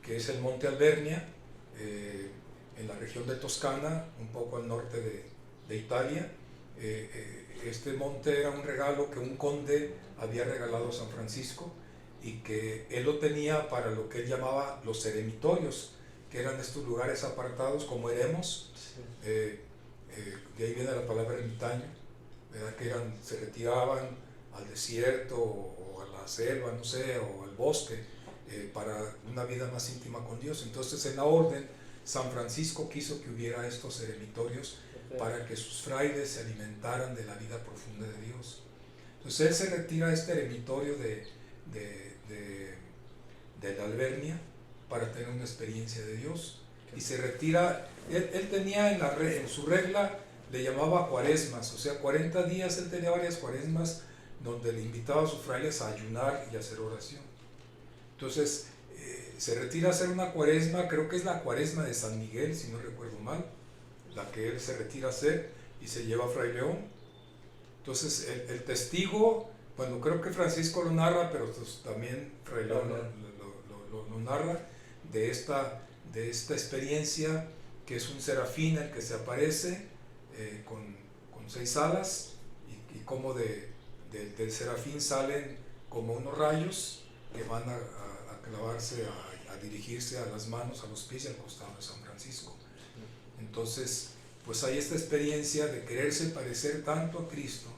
es el Monte Albernia, en la región de Toscana, un poco al norte de Italia. Este monte era un regalo que un conde había regalado a San Francisco y que él lo tenía para lo que él llamaba los eremitorios, que eran estos lugares apartados como eremos. Sí. De ahí viene la palabra ermitaño, ¿verdad? Que se retiraban al desierto o a la selva, no sé, o al bosque, para una vida más íntima con Dios. Entonces, en la orden, San Francisco quiso que hubiera estos eremitorios para que sus frailes se alimentaran de la vida profunda de Dios. Entonces él se retira a este eremitorio de la Albernia para tener una experiencia de Dios, y se retira. Él tenía en su regla, le llamaba cuaresmas, o sea, 40 días. Él tenía varias cuaresmas donde le invitaba a sus frailes a ayunar y a hacer oración. Entonces se retira a hacer una cuaresma, creo que es la cuaresma de San Miguel, si no recuerdo mal, la que él se retira a hacer, y se lleva a Fray León. Entonces el testigo, bueno, creo que Francisco lo narra, pero pues también Fray León lo narra, de esta experiencia, que es un serafín el que se aparece con 6 alas, y como del serafín salen como unos rayos que van a clavarse, a dirigirse a las manos, a los pies y al costado de San Francisco. Entonces, pues hay esta experiencia de quererse parecer tanto a Cristo.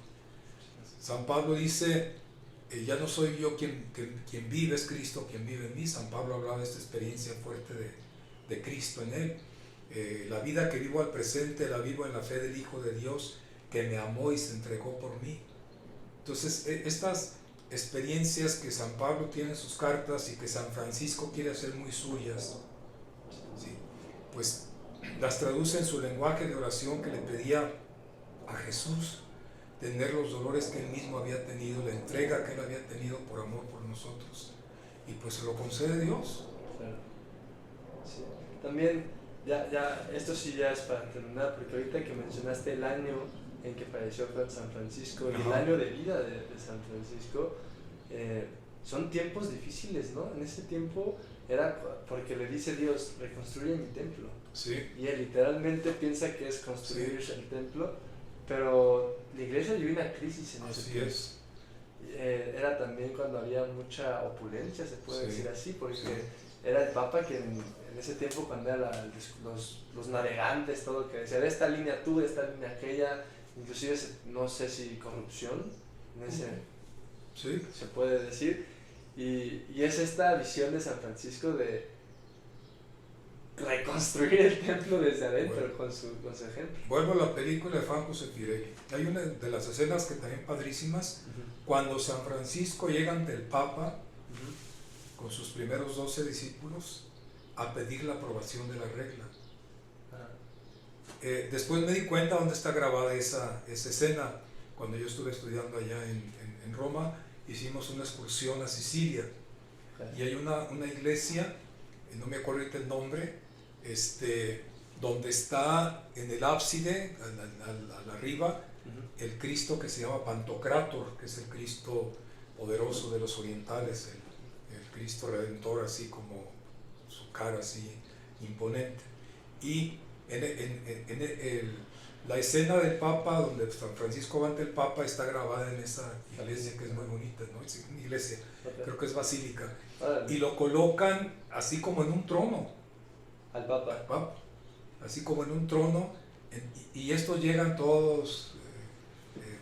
San Pablo dice, ya no soy yo quien vive, es Cristo quien vive en mí. San Pablo hablaba de esta experiencia fuerte de Cristo en él. La vida que vivo al presente la vivo en la fe del Hijo de Dios, que me amó y se entregó por mí. Entonces, estas experiencias que San Pablo tiene en sus cartas y que San Francisco quiere hacer muy suyas, ¿sí?, pues las traduce en su lenguaje de oración, que le pedía a Jesús tener los dolores que él mismo había tenido, la entrega que él había tenido por amor por nosotros, y pues se lo concede Dios. Claro. Sí. También, esto sí ya es para terminar, porque ahorita que mencionaste el año en que falleció San Francisco y el año de vida de San Francisco, son tiempos difíciles, ¿no? En ese tiempo era porque le dice Dios, reconstruye mi templo. Sí. Y él literalmente piensa que es construir el templo, pero la iglesia vivió una crisis en ese tiempo. Así es. Era también cuando había mucha opulencia, se puede decir así, porque era el Papa que en ese tiempo, cuando eran los navegantes, todo, que decía de esta línea tú, de esta línea aquella, inclusive no sé si corrupción, en ese, se puede decir. Y es esta visión de San Francisco de reconstruir el templo desde adentro, Bueno, con su ejemplo. vuelvo a la película de Franco Sefirelli. Hay una de las escenas que también padrísimas, cuando San Francisco llega ante el Papa con sus primeros 12 discípulos a pedir la aprobación de la regla. Después me di cuenta dónde está grabada esa escena. Cuando yo estuve estudiando allá en Roma, hicimos una excursión a Sicilia, y hay una iglesia, no me acuerdo ahorita el nombre, donde está en el ábside, al arriba, el Cristo que se llama Pantocrátor, que es el Cristo poderoso de los orientales, el Cristo Redentor, así como su cara así imponente. Y la escena del Papa, donde San Francisco va ante el Papa, está grabada en esa iglesia que es muy bonita, ¿no? Es una iglesia, creo que es basílica, y lo colocan así como en un trono al Papa. al Papa, así como en un trono, y estos llegan todos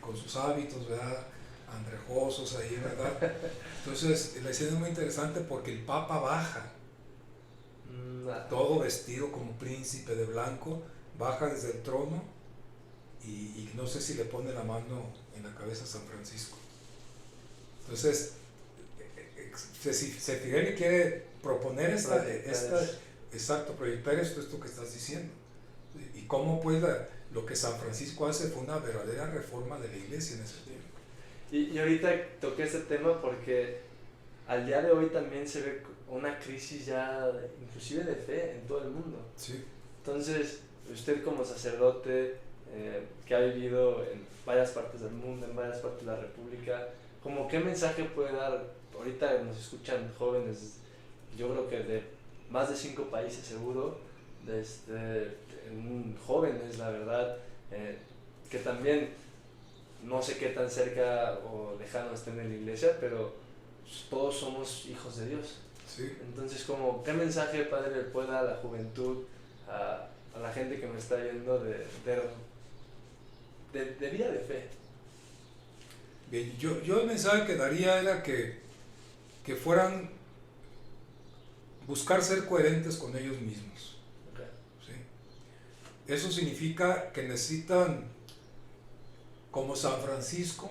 con sus hábitos, ¿verdad?, andrejosos ahí, ¿verdad? Entonces la escena es muy interesante porque el Papa baja, todo vestido como príncipe de blanco, baja desde el trono, y no sé si le pone la mano en la cabeza a San Francisco. Entonces, Sefirelli quiere proponer exacto, proyectar esto que estás diciendo. Y cómo pues lo que San Francisco hace fue una verdadera reforma de la iglesia en ese tiempo. Y ahorita toqué este tema porque al día de hoy también se ve una crisis ya inclusive de fe en todo el mundo. Sí. Entonces, usted como sacerdote que ha vivido en varias partes del mundo, en varias partes de la República, ¿cómo qué mensaje puede dar? Ahorita nos escuchan jóvenes, yo creo que de más de 5 países seguro, jóvenes la verdad, que también no sé qué tan cerca o lejano estén en la iglesia, pero todos somos hijos de Dios. Sí. Entonces, ¿qué mensaje, Padre, le puede dar a la juventud, a la gente que me está viendo de vida de fe? Bien, yo el mensaje que daría era que fueran, buscar ser coherentes con ellos mismos. Okay. ¿Sí? Eso significa que necesitan, como San Francisco,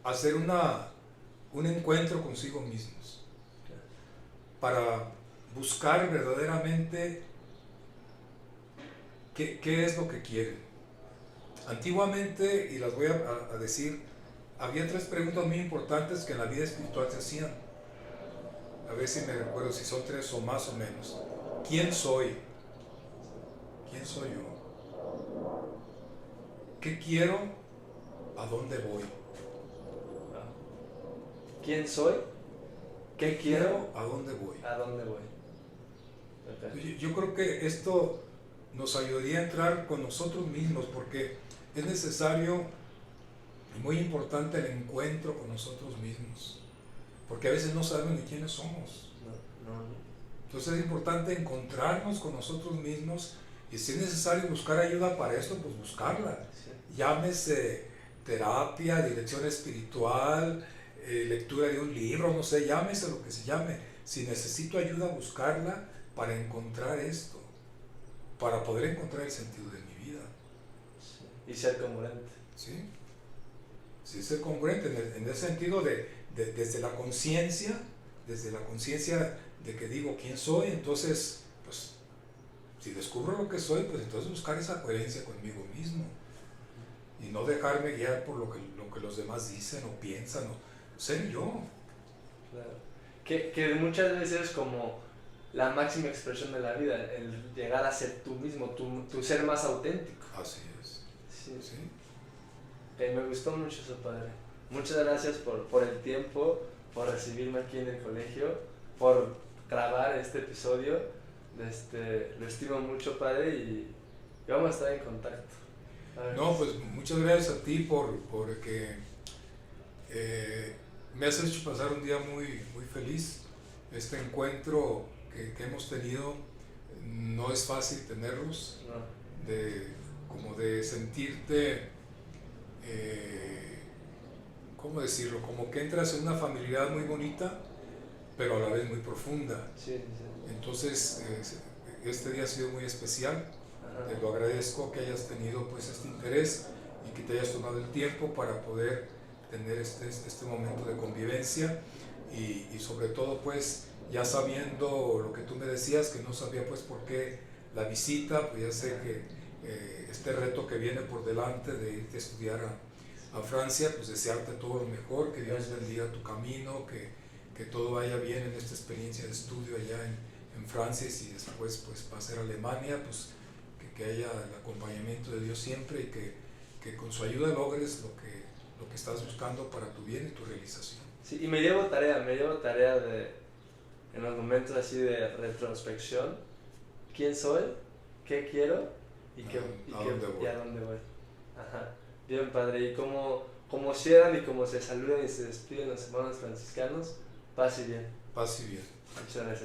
hacer un encuentro consigo mismos, Okay. para buscar verdaderamente qué es lo que quieren. Antiguamente, y las voy a decir, había 3 preguntas muy importantes que en la vida espiritual se hacían. A ver si me recuerdo si son 3 o más o menos. ¿Quién soy? ¿Quién soy yo? ¿Qué quiero? ¿A dónde voy? ¿Quién soy? ¿Qué quiero? ¿A dónde voy? ¿A dónde voy? Okay. Yo creo que esto nos ayudaría a entrar con nosotros mismos, porque es necesario y muy importante el encuentro con nosotros mismos, porque a veces no sabemos ni quiénes somos. No. Entonces es importante encontrarnos con nosotros mismos, y si es necesario buscar ayuda para esto, pues buscarla. Sí. Llámese terapia, dirección espiritual, lectura de un libro, no sé, llámese lo que se llame. Si necesito ayuda, buscarla para encontrar esto, para poder encontrar el sentido de mi vida. Sí. Y ser congruente. ¿Sí? Sí, ser congruente en el sentido desde la conciencia de que digo quién soy. Entonces, pues, si descubro lo que soy, pues entonces buscar esa coherencia conmigo mismo, y no dejarme guiar por lo que los demás dicen o piensan, o ser yo. Claro. Que muchas veces como la máxima expresión de la vida, el llegar a ser tú mismo, tu ser más auténtico. Así es. Sí. ¿Sí? Me gustó mucho eso, Padre. Muchas gracias por el tiempo, por recibirme aquí en el colegio, por grabar este episodio. Lo estimo mucho, Padre, y vamos a estar en contacto. No, pues muchas gracias a ti porque me has hecho pasar un día muy, muy feliz. Este encuentro que hemos tenido no es fácil tenerlos, No. como de sentirte ¿cómo decirlo? Como que entras en una familiaridad muy bonita, pero a la vez muy profunda. Sí, sí. Entonces, este día ha sido muy especial. Ajá. Te lo agradezco que hayas tenido pues este interés y que te hayas tomado el tiempo para poder tener este momento de convivencia y sobre todo pues ya sabiendo lo que tú me decías, que no sabía pues por qué la visita, pues ya sé que este reto que viene por delante de irte a estudiar a Francia, pues desearte todo lo mejor, que Dios bendiga tu camino, que todo vaya bien en esta experiencia de estudio allá en Francia, y si después pues vas a ir a Alemania, pues que haya el acompañamiento de Dios siempre y que con su ayuda logres lo que estás buscando para tu bien y tu realización. Sí, y me llevo tarea de, en los momentos así de retrospección, quién soy, qué quiero y a dónde voy. Ajá. Bien, padre, y como cierran y como se saludan y se despiden los hermanos franciscanos, paz y bien. Paz y bien. Muchas gracias.